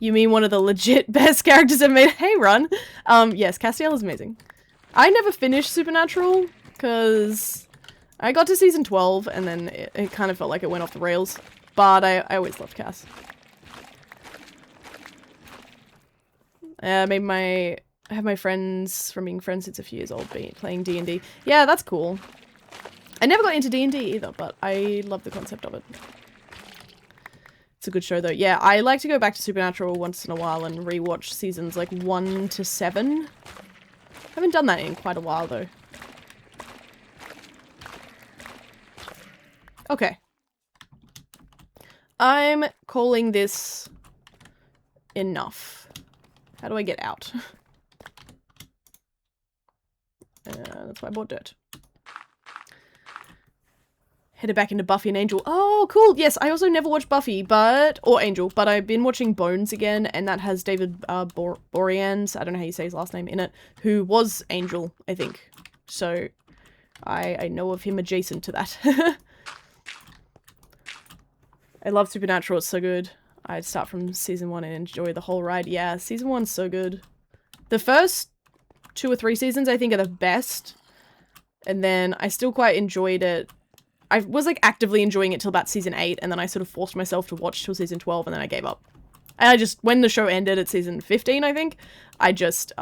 S1: You mean one of the legit best characters ever made? Hey, Run! Yes, Castiel is amazing. I never finished Supernatural, because I got to season 12, and then it kind of felt like it went off the rails. But I always loved Cass. Maybe I have my friends from being friends since a few years old playing D&D. Yeah, that's cool. I never got into D&D either, but I love the concept of it. It's a good show though. Yeah, I like to go back to Supernatural once in a while and rewatch seasons like 1 to 7. Haven't done that in quite a while though. Okay. I'm calling this enough. How do I get out? That's why I bought dirt. Headed back into Buffy and Angel. Oh, cool. Yes, I also never watched Buffy, or Angel, but I've been watching Bones again, and that has David Boreanaz, I don't know how you say his last name, in it, who was Angel, I think. So, I know of him adjacent to that. I love Supernatural, it's so good. I'd start from season 1 and enjoy the whole ride. Yeah, season 1's so good. The first 2 or 3 seasons, I think, are the best. And then I still quite enjoyed it. I was, like, actively enjoying it till about season 8, and then I sort of forced myself to watch till season 12, and then I gave up. And I just, when the show ended at season 15, I think, I just,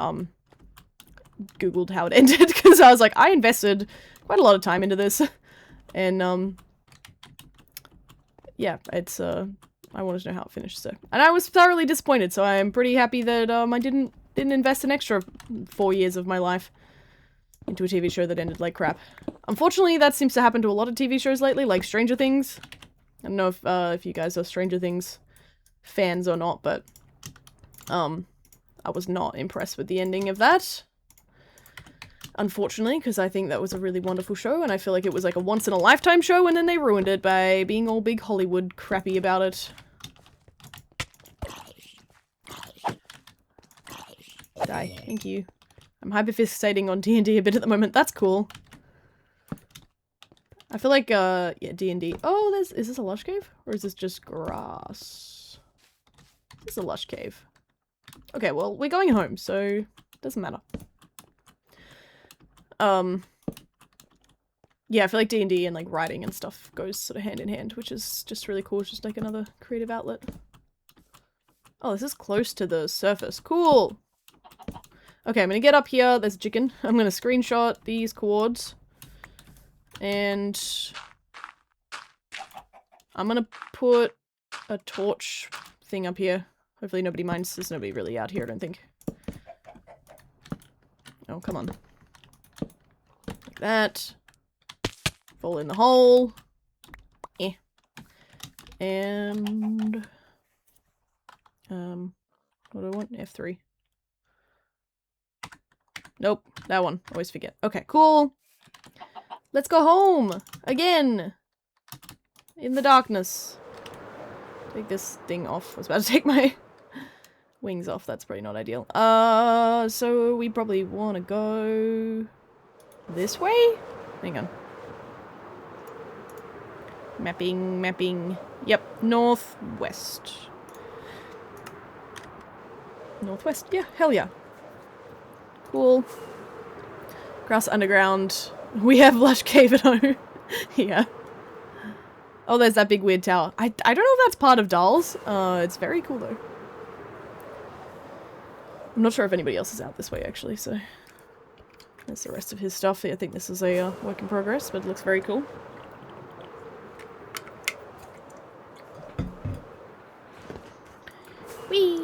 S1: Googled how it ended, because I was like, I invested quite a lot of time into this. And, yeah, it's, I wanted to know how it finished, so. And I was thoroughly disappointed, so I'm pretty happy that, I didn't invest an extra 4 years of my life into a TV show that ended like crap. Unfortunately, that seems to happen to a lot of TV shows lately, like Stranger Things. I don't know if you guys are Stranger Things fans or not, but I was not impressed with the ending of that. Unfortunately, because I think that was a really wonderful show, and I feel like it was like a once-in-a-lifetime show, and then they ruined it by being all big Hollywood crappy about it. Die. Thank you. I'm hyperfixating on D&D a bit at the moment. That's cool. I feel like, yeah, D&D. Oh, is this a lush cave? Or is this just grass? This is a lush cave. Okay, well, we're going home, so it doesn't matter. Yeah, I feel like D&D and, like, writing and stuff goes sort of hand in hand, which is just really cool. It's just, like, another creative outlet. Oh, this is close to the surface. Cool! Okay, I'm gonna get up here. There's a chicken. I'm gonna screenshot these coords. And I'm gonna put a torch thing up here. Hopefully nobody minds. There's nobody really out here, I don't think. Oh, come on. Like that. Fall in the hole. Eh. And... what do I want? F3. Nope, that one. Always forget. Okay, cool. Let's go home! Again! In the darkness. Take this thing off. I was about to take my wings off. That's probably not ideal. So we probably want to go this way? Hang on. Mapping, mapping. Yep, northwest. Northwest? Yeah, hell yeah. Cool. Grass underground. We have Lush Cave at home. Yeah. Oh, there's that big weird tower. I don't know if that's part of Dahl's. It's very cool though. I'm not sure if anybody else is out this way actually, so... There's the rest of his stuff. I think this is a work in progress, but it looks very cool. Whee!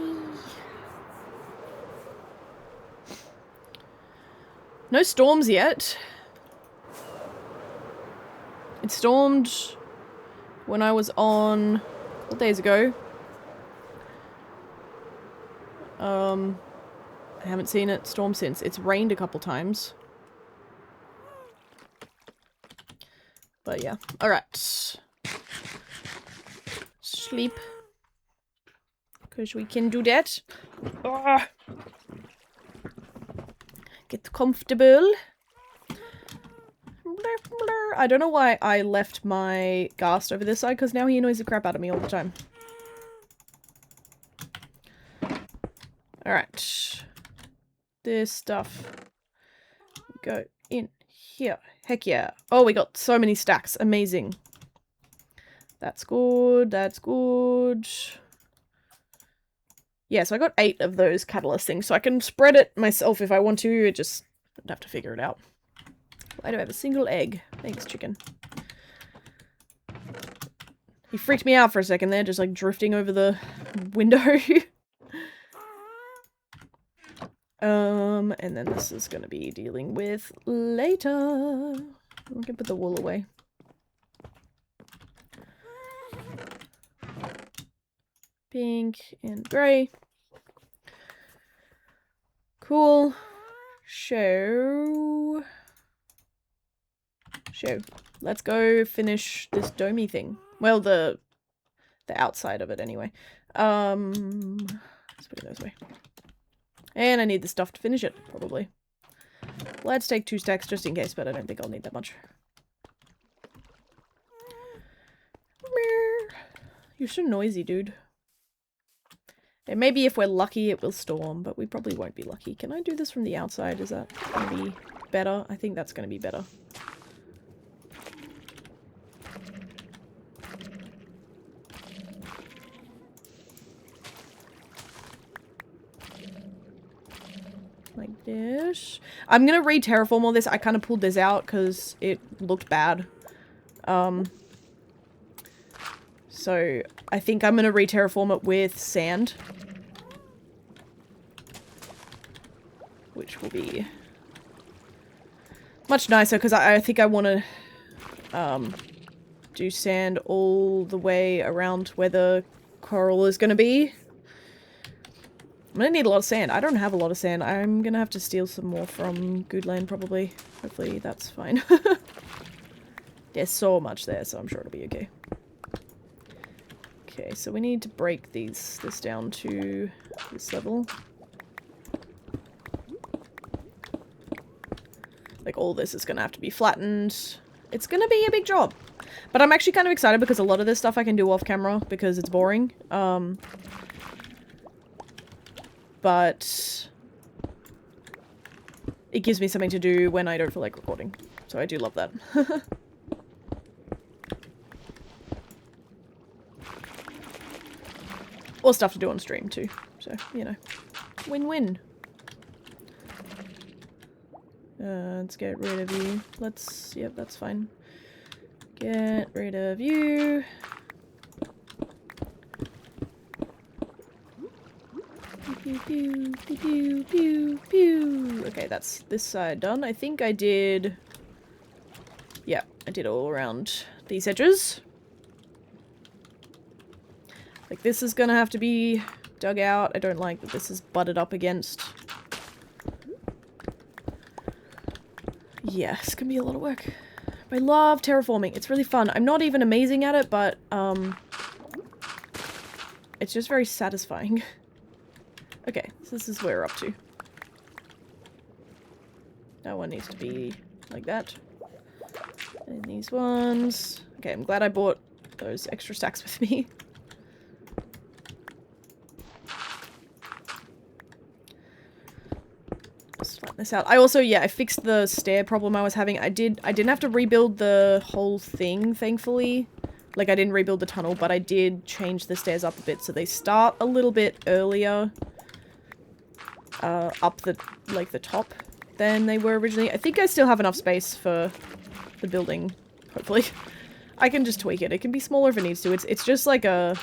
S1: No storms yet. It stormed when I was on... What days ago? I haven't seen it storm since. It's rained a couple times. But yeah. Alright. Sleep. Because we can do that. Ah. Get comfortable. I don't know why I left my ghast over this side, because now he annoys the crap out of me all the time. Alright. This stuff. Go in here. Heck yeah. Oh, we got so many stacks. Amazing. That's good. That's good. Yeah, so I got 8 of those catalyst things, so I can spread it myself if I want to. I just have to figure it out. Why do I have a single egg? Thanks, chicken. He freaked me out for a second there, just like drifting over the window. And then this is gonna be dealing with later. I'm gonna put the wool away. Pink and grey. Cool. Show. Let's go finish this domey thing. Well, the outside of it anyway. Let's put it this way. And I need the stuff to finish it, probably. Let's take 2 stacks just in case, but I don't think I'll need that much. You're so noisy, dude. And maybe if we're lucky it will storm, but we probably won't be lucky. Can I do this from the outside? Is that going to be better? I think that's going to be better. Like this. I'm gonna re-terraform all this. I kind of pulled this out because it looked bad. So I think I'm gonna re-terraform it with sand. Which will be much nicer because I think I want to do sand all the way around where the coral is gonna be. I'm gonna need a lot of sand. I don't have a lot of sand. I'm gonna have to steal some more from Guude probably. Hopefully that's fine. There's so much there, so I'm sure it'll be okay. Okay, so we need to break this down to this level. Like, all this is gonna have to be flattened. It's gonna be a big job. But I'm actually kind of excited because a lot of this stuff I can do off camera because it's boring. But it gives me something to do when I don't feel like recording. So I do love that. Or stuff to do on stream too. So, you know. Win-win. Let's get rid of you. Yep, that's fine. Get rid of you. Pew, pew, pew, pew, pew, pew. Okay, that's this side done. I think I did... Yeah, I did all around these edges. Like, this is gonna have to be dug out. I don't like that this is butted up against. Yeah, it's gonna be a lot of work. But I love terraforming. It's really fun. I'm not even amazing at it, but, it's just very satisfying. Okay, so this is where we're up to. That one needs to be like that. And these ones... Okay, I'm glad I bought those extra stacks with me. Just flatten this out. I also, yeah, I fixed the stair problem I was having. I didn't have to rebuild the whole thing, thankfully. Like, I didn't rebuild the tunnel, but I did change the stairs up a bit, so they start a little bit earlier up the, like, the top than they were originally. I think I still have enough space for the building, hopefully. I can just tweak it. It can be smaller if it needs to. It's just like a...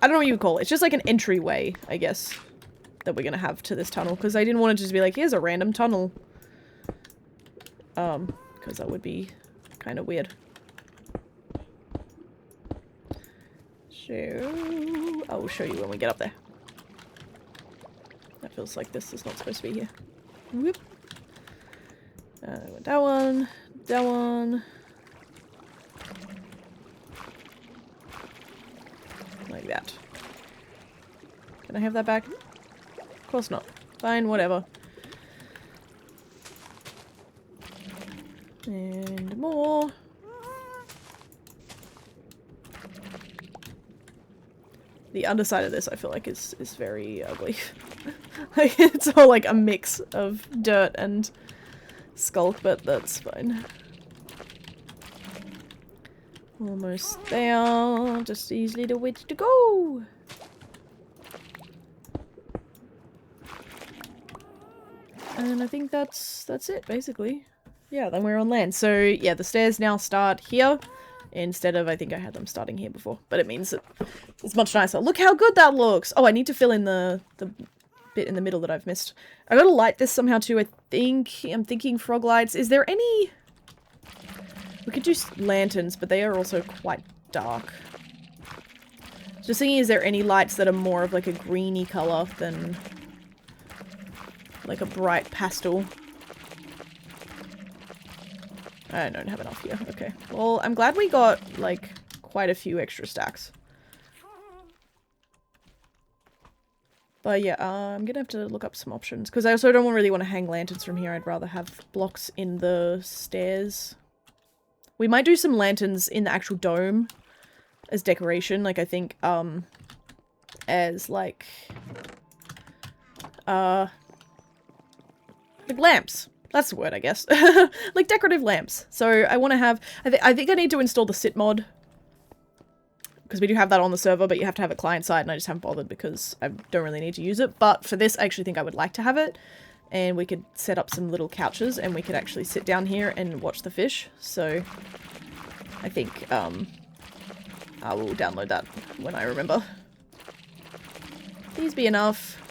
S1: I don't know what you would call it. It's just like an entryway, I guess, that we're gonna have to this tunnel, because I didn't want it to just be like, here's a random tunnel. Because that would be kind of weird. So, I'll show you when we get up there. That feels like this is not supposed to be here. Whoop. That one, that one. Like that. Can I have that back? Of course not. Fine, whatever. And more. The underside of this I feel like is very ugly. Like, it's all like a mix of dirt and SCULK, but that's fine. Almost there. Just easily the way to go. And I think that's it, basically. Yeah, then we're on land. So, yeah, the stairs now start here. Instead of, I think I had them starting here before. But it means that it's much nicer. Look how good that looks! Oh, I need to fill in the bit in the middle that I've missed. I gotta light this somehow too, I think. I'm thinking frog lights. Is there any... We could do lanterns, but they are also quite dark. Just thinking, is there any lights that are more of like a greeny colour than like a bright pastel? I don't have enough here. Okay. Well, I'm glad we got, like, quite a few extra stacks. But yeah, I'm gonna have to look up some options. Because I also don't really want to hang lanterns from here. I'd rather have blocks in the stairs. We might do some lanterns in the actual dome as decoration. Like, I think, as, like, like lamps. That's the word, I guess. Like decorative lamps. So I want to have... I think I need to install the sit mod. Because we do have that on the server, but you have to have it client-side, and I just haven't bothered because I don't really need to use it. But for this, I actually think I would like to have it. And we could set up some little couches, and we could actually sit down here and watch the fish. So I think I will download that when I remember. Please be enough.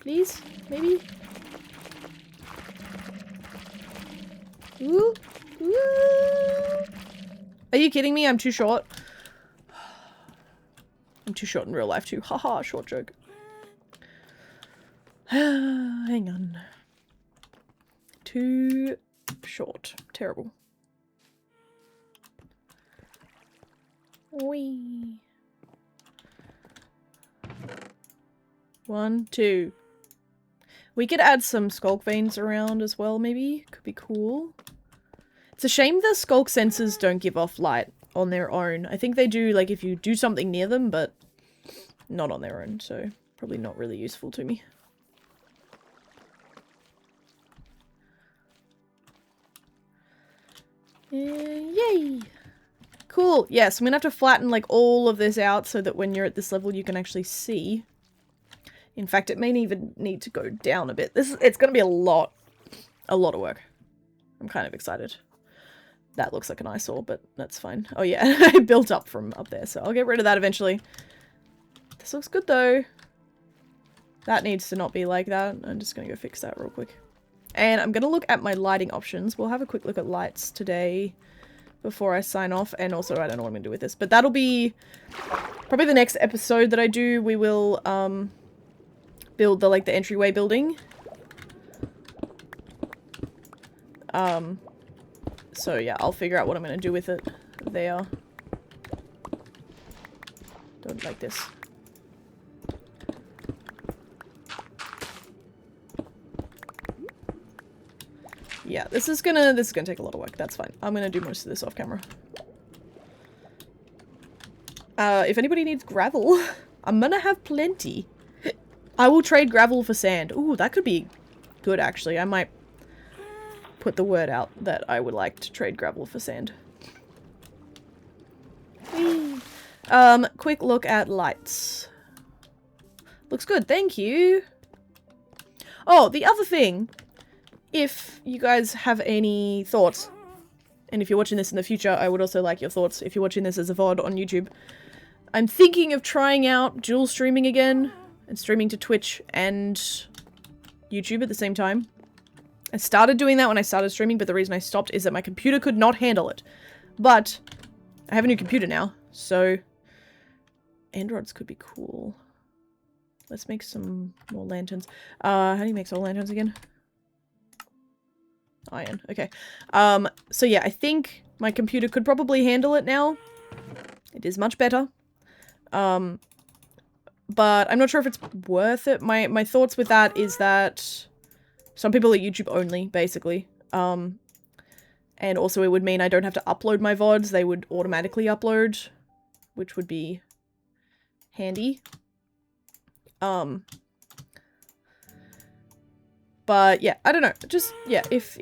S1: Please? Maybe? Ooh. Ooh. Are you kidding me? I'm too short. I'm too short in real life too. Haha, short joke. Hang on. Too short. Terrible. Wee. 1, 2. We could add some SCULK veins around as well, maybe. Could be cool. It's a shame the SCULK sensors don't give off light on their own. I think they do, like, if you do something near them, but not on their own, so probably not really useful to me. Yay! Cool. Yes, I'm gonna have to flatten, like, all of this out so that when you're at this level you can actually see. In fact, it may even need to go down a bit. It's gonna be a lot of work. I'm kind of excited. That looks like an eyesore, but that's fine. Oh yeah, I built up from up there, so I'll get rid of that eventually. This looks good though. That needs to not be like that. I'm just gonna go fix that real quick. And I'm gonna look at my lighting options. We'll have a quick look at lights today before I sign off. And also, I don't know what I'm gonna do with this, but that'll be probably the next episode that I do. We will, build the, like, the entryway building. So yeah, I'll figure out what I'm gonna do with it there. Don't like this. Yeah, this is gonna take a lot of work. That's fine. I'm gonna do most of this off camera. If anybody needs gravel, I'm gonna have plenty. I will trade gravel for sand. Ooh, that could be good, actually. I might put the word out that I would like to trade gravel for sand. Whee! Quick look at lights. Looks good, thank you. Oh, the other thing, if you guys have any thoughts, and if you're watching this in the future, I would also like your thoughts if you're watching this as a VOD on YouTube. I'm thinking of trying out dual streaming again, and streaming to Twitch and YouTube at the same time. I started doing that when I started streaming, but the reason I stopped is that my computer could not handle it. But I have a new computer now, so end rods could be cool. Let's make some more lanterns. How do you make soul lanterns again? Iron, okay. So yeah, I think my computer could probably handle it now. It is much better. But I'm not sure if it's worth it. My thoughts with that is that some people are YouTube only, basically. And also it would mean I don't have to upload my VODs. They would automatically upload, which would be handy. But yeah, I don't know. Just, yeah, if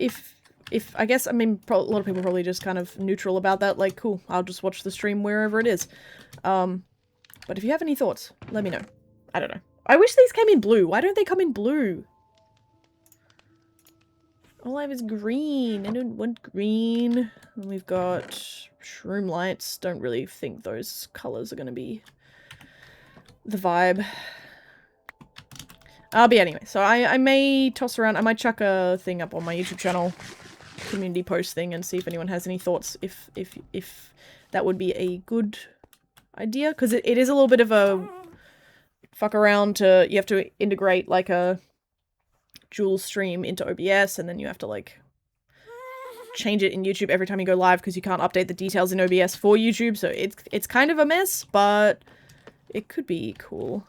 S1: I guess, I mean, a lot of people are probably just kind of neutral about that. Like, cool, I'll just watch the stream wherever it is. But if you have any thoughts, let me know. I don't know. I wish these came in blue. Why don't they come in blue? All I have is green. I don't want green. And we've got shroom lights. Don't really think those colors are going to be the vibe. But yeah, anyway. So I may toss around. I might chuck a thing up on my YouTube channel. Community post thing and see if anyone has any thoughts. If that would be a good idea. Because it is a little bit of a fuck around to... You have to integrate like a dual stream into OBS, and then you have to like change it in YouTube every time you go live because you can't update the details in OBS for YouTube, so it's kind of a mess, but it could be cool.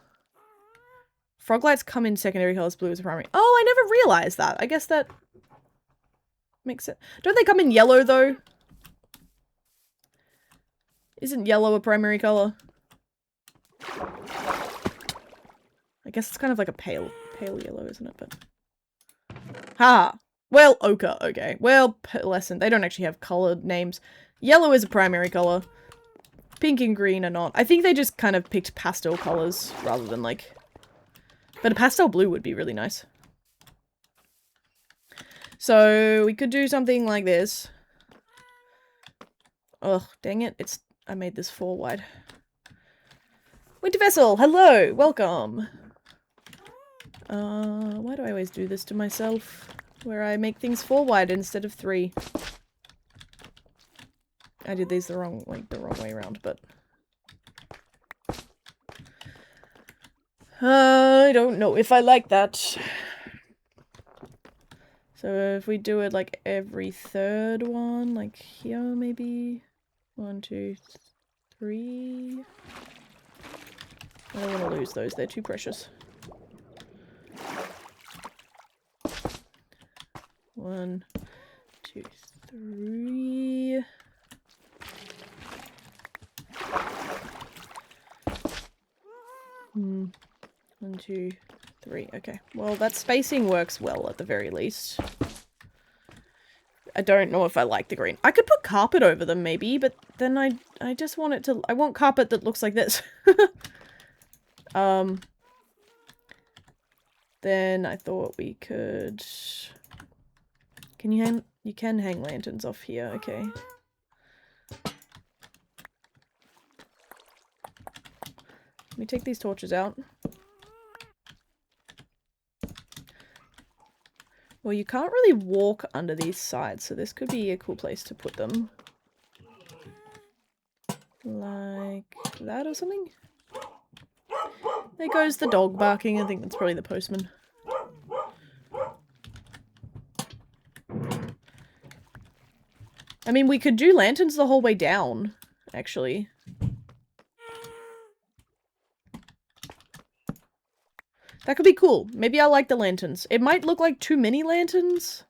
S1: Frog lights come in secondary colors, blue is a primary. Oh, I never realized that. I guess that makes sense. Don't they come in yellow though? Isn't yellow a primary color? I guess it's kind of like a pale yellow, isn't it? But ha! Well, ochre, okay. Well, lesson. They don't actually have colored names. Yellow is a primary color. Pink and green are not. I think they just kind of picked pastel colors rather than like... But a pastel blue would be really nice. So, we could do something like this. Ugh, dang it. I made this 4 wide. Winter Vessel, hello! Welcome! Why do I always do this to myself? Where I make things 4 wide instead of 3. I did these the wrong way around, but... I don't know if I like that. So if we do it like every 3rd one, like here maybe? 1, 2, 3... I don't want to lose those, they're too precious. 1, 2, 3... 1, 2, 3. Okay. Well, that spacing works well at the very least. I don't know if I like the green. I could put carpet over them maybe, but then I just want it to... I want carpet that looks like this. Then I thought we could... Can you hang... You can hang lanterns off here, okay. Let me take these torches out. Well, you can't really walk under these sides, so this could be a cool place to put them. Like that or something? There goes the dog barking. I think that's probably the postman. I mean, we could do lanterns the whole way down, actually. That could be cool. Maybe I like the lanterns. It might look like too many lanterns.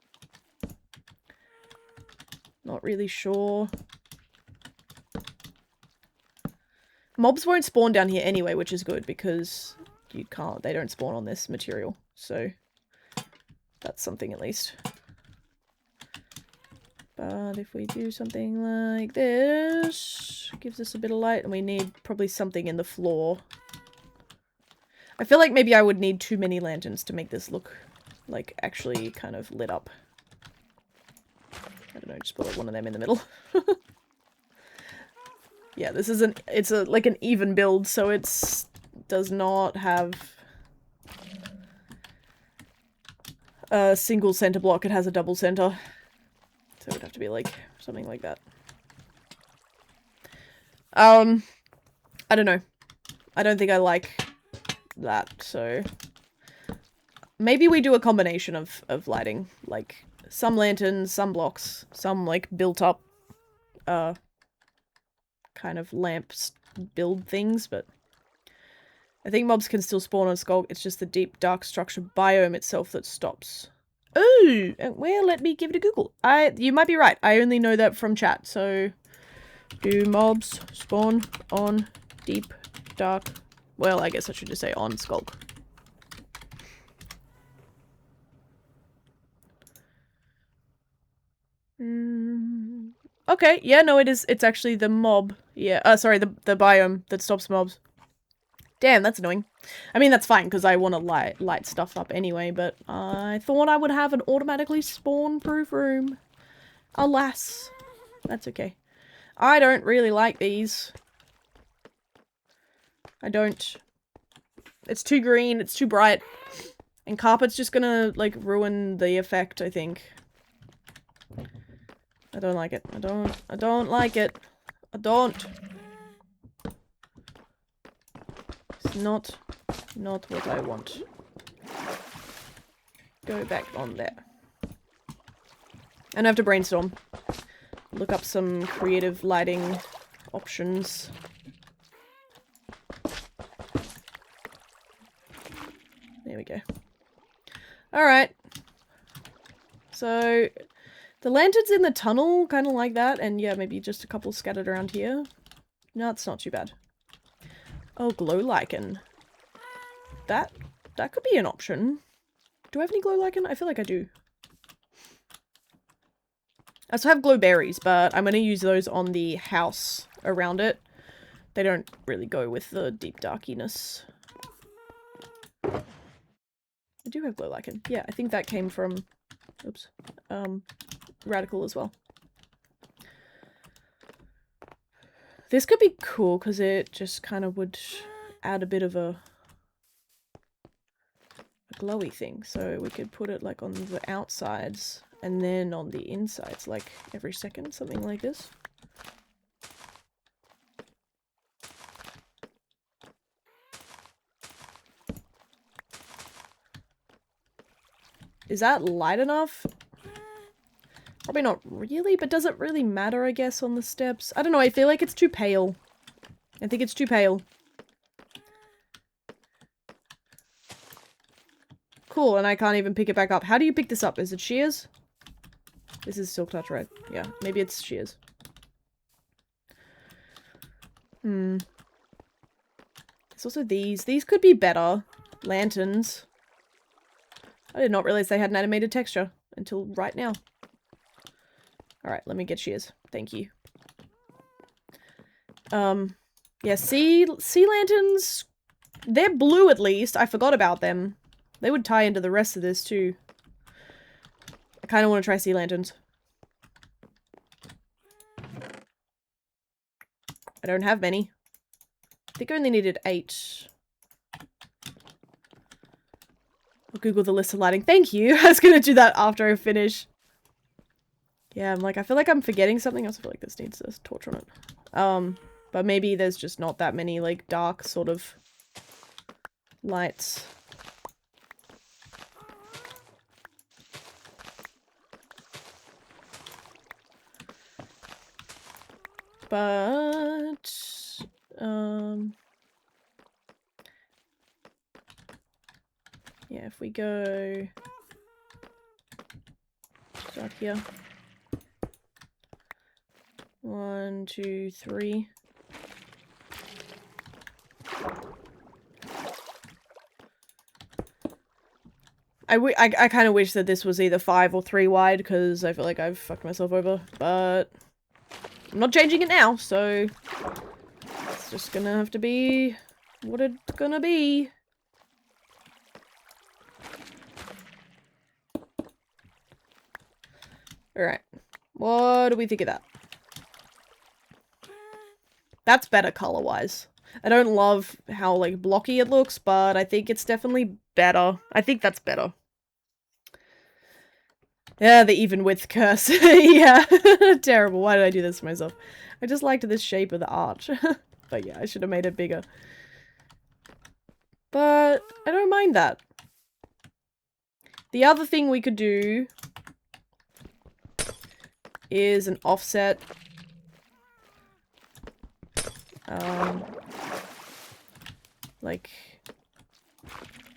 S1: Not really sure. Mobs won't spawn down here anyway, which is good because you can't, they don't spawn on this material, so that's something at least. But if we do something like this, gives us a bit of light, and we need probably something in the floor. I feel like maybe I would need too many lanterns to make this look like actually kind of lit up. I don't know, just put like one of them in the middle. Yeah, this isn't, it's like an even build, so it's does not have a single center block, it has a double center. So it would have to be like something like that. I don't know. I don't think I like that, so maybe we do a combination of lighting, like some lanterns, some blocks, some like built up kind of lamps build things, but I think mobs can still spawn on SCULK, it's just the deep dark structure biome itself that stops. Oh, well, let me give it a Google. You might be right, I only know that from chat, so do mobs spawn on deep dark, well, I guess I should just say on SCULK. Okay, yeah, no, it's actually the mob. Yeah, sorry, the biome that stops mobs. Damn, that's annoying. I mean, that's fine, because I want to light stuff up anyway, but I thought I would have an automatically spawn-proof room. Alas. That's okay. I don't really like these. I don't. It's too green, it's too bright. And carpet's just gonna, like, ruin the effect, I think. I don't like it. I don't like it. I don't. It's not what I want. Go back on there. And I have to brainstorm. Look up some creative lighting options. There we go. Alright. So, the lanterns in the tunnel, kind of like that, and yeah, maybe just a couple scattered around here. No, it's not too bad. Oh, glow lichen. That could be an option. Do I have any glow lichen? I feel like I do. I also have glow berries, but I'm going to use those on the house around it. They don't really go with the deep darkiness. I do have glow lichen. Yeah, I think that came from, oops, Radical as well. This could be cool because it just kind of would add a bit of a glowy thing. So we could put it like on the outsides and then on the insides, like every second, something like this. Is that light enough? Probably not really, but does it really matter, I guess, on the steps? I don't know, I feel like it's too pale. I think it's too pale. Cool, and I can't even pick it back up. How do you pick this up? Is it shears? This is Silk Touch, right? Yeah, maybe it's shears. There's also these. These could be better. Lanterns. I did not realize they had an animated texture until right now. Alright, let me get shears. Thank you. Yeah, sea lanterns, they're blue at least. I forgot about them. They would tie into the rest of this too. I kind of want to try sea lanterns. I don't have many. I think I only needed 8. I'll Google the list of lighting. Thank you! I was gonna do that after I finish. Yeah, I'm like, I feel like I'm forgetting something. I also feel like this needs a torch on it. But maybe there's just not that many, like, dark sort of lights. But, yeah, if we go start here. 1, 2, 3. I kind of wish that this was either 5 or 3 wide, because I feel like I've fucked myself over, but I'm not changing it now, so it's just gonna have to be what it's gonna be. Alright, what do we think of that? That's better color-wise. I don't love how, like, blocky it looks, but I think it's definitely better. I think that's better. Yeah, the even width curse. Yeah, terrible. Why did I do this to myself? I just liked this shape of the arch. But yeah, I should have made it bigger. But I don't mind that. The other thing we could do is an offset.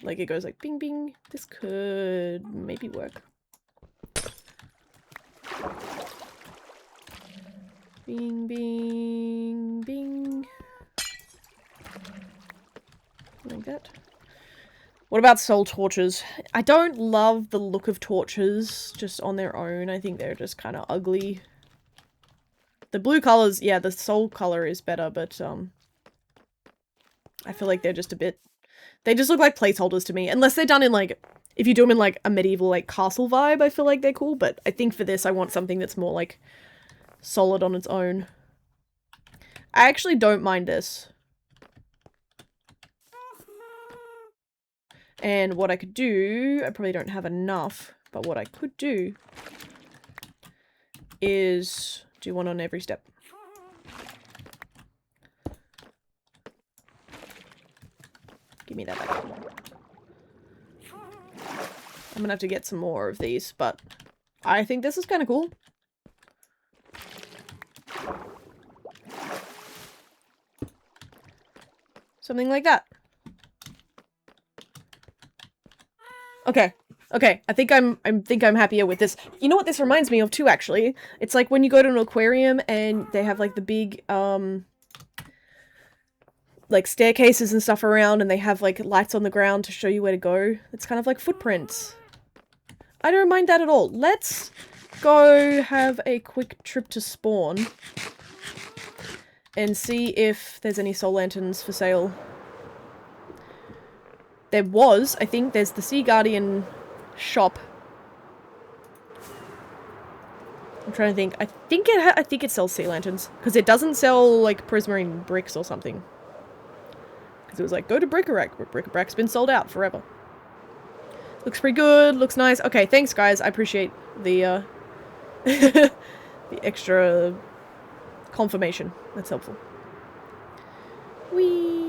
S1: Like it goes like bing bing. This could maybe work. Bing bing bing. Like that. What about soul torches? I don't love the look of torches just on their own. I think they're just kind of ugly. The blue colors, yeah, the soul color is better, but I feel like they're just a bit... They just look like placeholders to me. Unless they're done in, like... If you do them in, like, a medieval, like, castle vibe, I feel like they're cool. But I think for this, I want something that's more, like, solid on its own. I actually don't mind this. And what I could do... I probably don't have enough. But what I could do is do one on every step. Give me that back. I'm gonna have to get some more of these, but I think this is kind of cool. Something like that. Okay. Okay, I think I'm happier with this. You know what this reminds me of too, actually? It's like when you go to an aquarium and they have like the big like staircases and stuff around, and they have like lights on the ground to show you where to go. It's kind of like footprints. I don't mind that at all. Let's go have a quick trip to spawn and see if there's any soul lanterns for sale. There was, I think, there's the Sea Guardian shop. I'm trying to think. I think it sells sea lanterns, because it doesn't sell like prismarine bricks or something. Because it was like, go to Bric-a-Brac, but Bric-a-Brac's been sold out forever. Looks pretty good, looks nice. Okay, thanks guys, I appreciate the the extra confirmation. That's helpful. Whee!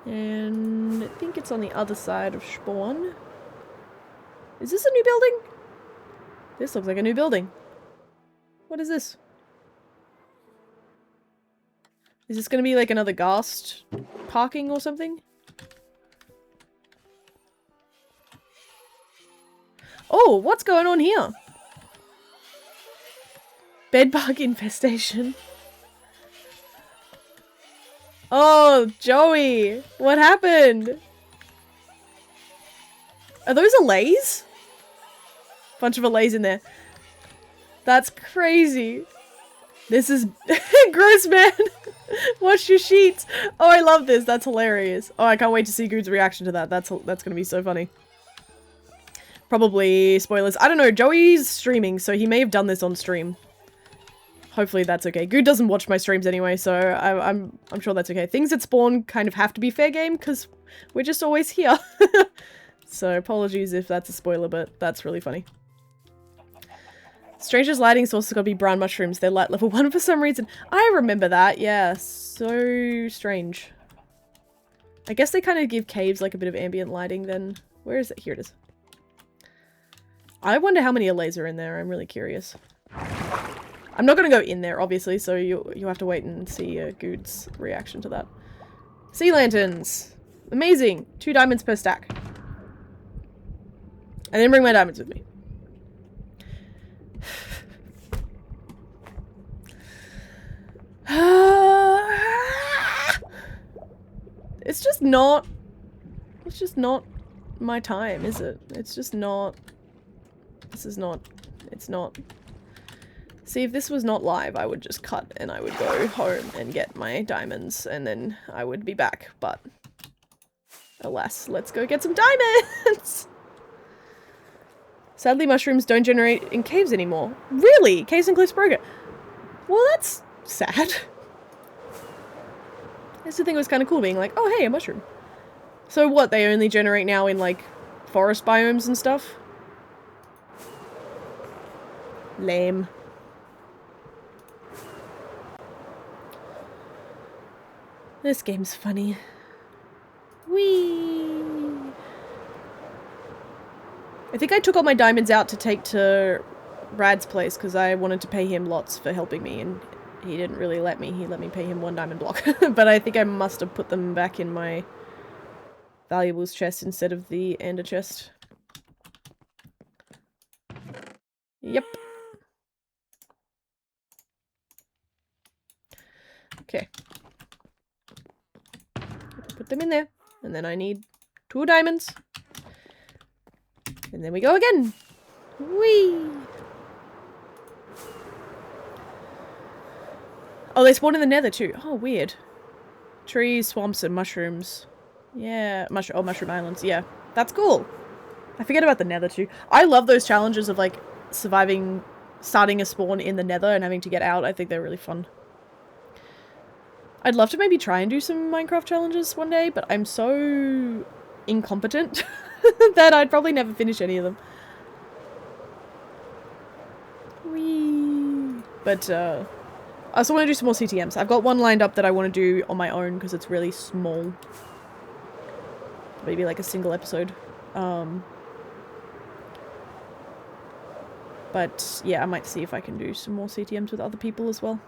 S1: And I think it's on the other side of spawn. Is this a new building? This looks like a new building. What is this? Is this gonna be like another ghast parking or something? Oh, what's going on here? Bedbug infestation. Oh, Joey! What happened? Are those allays? Bunch of allays in there. That's crazy. This is gross, man. Wash your sheets. Oh, I love this. That's hilarious. Oh, I can't wait to see Guude's reaction to that. That's gonna be so funny. Probably spoilers. I don't know. Joey's streaming, so he may have done this on stream. Hopefully that's okay. Guude doesn't watch my streams anyway, so I'm sure that's okay. Things that spawn kind of have to be fair game, because we're just always here. So apologies if that's a spoiler, but that's really funny. Strangest lighting source has got to be brown mushrooms. They're light level 1 for some reason. I remember that, yeah. So strange. I guess they kind of give caves like a bit of ambient lighting then. Where is it? Here it is. I wonder how many allays are in there. I'm really curious. I'm not going to go in there, obviously, so you have to wait and see Guude's reaction to that. Sea lanterns! Amazing! 2 diamonds per stack. I didn't bring my diamonds with me. It's just not my time, is it? It's just not. This is not. It's not. See, if this was not live, I would just cut and I would go home and get my diamonds and then I would be back, but alas, let's go get some diamonds! Sadly, mushrooms don't generate in caves anymore. Really? Caves and cliffs broken. Well, that's sad. I used to think it was kind of cool being like, oh hey, a mushroom. So what, they only generate now in like forest biomes and stuff? Lame. This game's funny. Whee! I think I took all my diamonds out to take to Rad's place because I wanted to pay him lots for helping me and he didn't really let me. He let me pay him 1 diamond block. But I think I must have put them back in my valuables chest instead of the ender chest. Yep. Okay. Put them in there. And then I need 2 diamonds. And then we go again. Whee! Oh, they spawn in the nether too. Oh, weird. Trees, swamps, and mushrooms. Yeah, mushroom islands. Yeah, that's cool. I forget about the nether too. I love those challenges of like surviving, starting a spawn in the nether and having to get out. I think they're really fun. I'd love to maybe try and do some Minecraft challenges one day, but I'm so incompetent that I'd probably never finish any of them. Whee! But, I also want to do some more CTMs. I've got one lined up that I want to do on my own because it's really small. Maybe like a single episode. But, yeah, I might see if I can do some more CTMs with other people as well.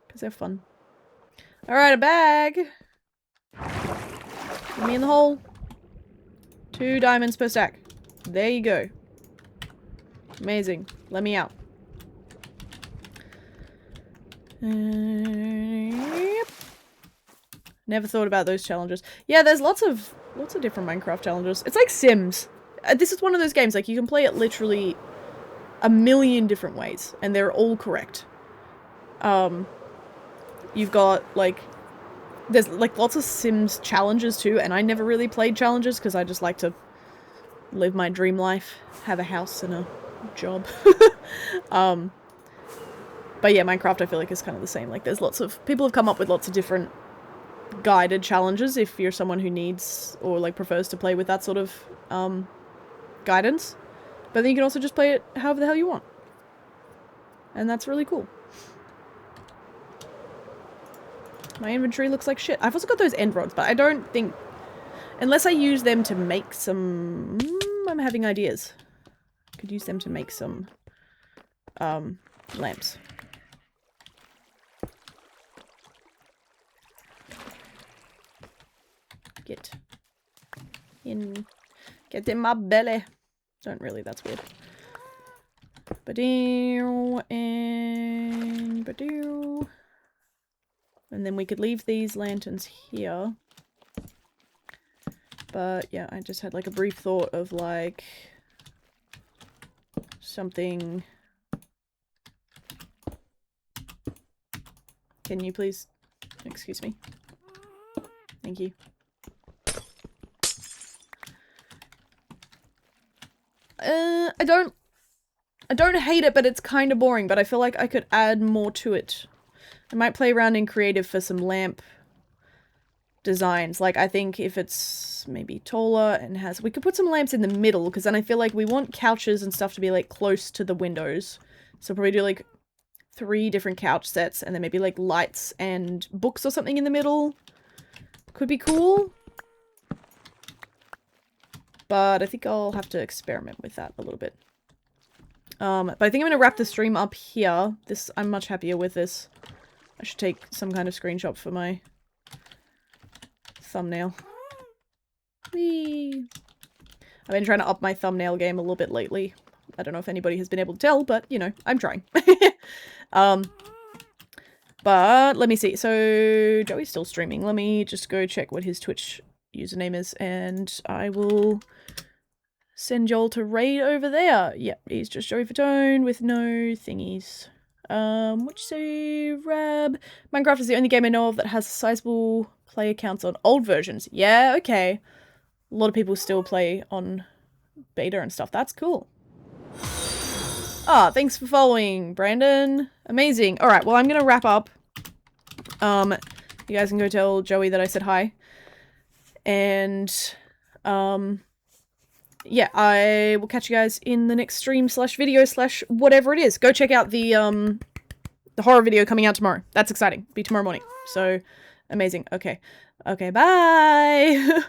S1: Because they're fun. Alright, a bag! Get me in the hole. 2 diamonds per stack. There you go. Amazing. Let me out. Yep. Never thought about those challenges. Yeah, there's lots of different Minecraft challenges. It's like Sims. This is one of those games, like, you can play it literally a million different ways, and they're all correct. You've got, like, there's, like, lots of Sims challenges, too, and I never really played challenges, because I just like to live my dream life, have a house and a job. But yeah, Minecraft I feel like is kind of the same. Like, there's lots of, people have come up with lots of different guided challenges if you're someone who needs, or, like, prefers to play with that sort of, guidance. But then you can also just play it however the hell you want. And that's really cool. My inventory looks like shit. I've also got those end rods, but I don't think... Unless I use them to make some... I'm having ideas. Could use them to make some... lamps. Get in my belly. Don't really, that's weird. Ba-dew, and ba-dew. And then we could leave these lanterns here. But yeah, I just had like a brief thought of like something. Can you please excuse me? Thank you. I don't hate it, but it's kind of boring, but I feel like I could add more to it. I might play around in creative for some lamp designs. Like, I think if it's maybe taller and has... We could put some lamps in the middle, because then I feel like we want couches and stuff to be, like, close to the windows. So probably do, like, 3 different couch sets, and then maybe, like, lights and books or something in the middle. Could be cool. But I think I'll have to experiment with that a little bit. But I think I'm going to wrap the stream up here. I'm much happier with this. I should take some kind of screenshot for my thumbnail. Whee! I've been trying to up my thumbnail game a little bit lately. I don't know if anybody has been able to tell, but, you know, I'm trying. But, let me see. So, Joey's still streaming. Let me just go check what his Twitch username is, and I will send Joel to raid over there. Yep, he's just Joey Fatone with no thingies. What you say, Rab? Minecraft is the only game I know of that has sizable player counts on old versions. Yeah, okay. A lot of people still play on beta and stuff. That's cool. Ah, thanks for following, Brandon. Amazing. Alright, well, I'm gonna wrap up. You guys can go tell Joey that I said hi. And, yeah, I will catch you guys in the next stream / video / whatever it is. Go check out the horror video coming out tomorrow. That's exciting. Be tomorrow morning. So, amazing. Okay. Okay, bye!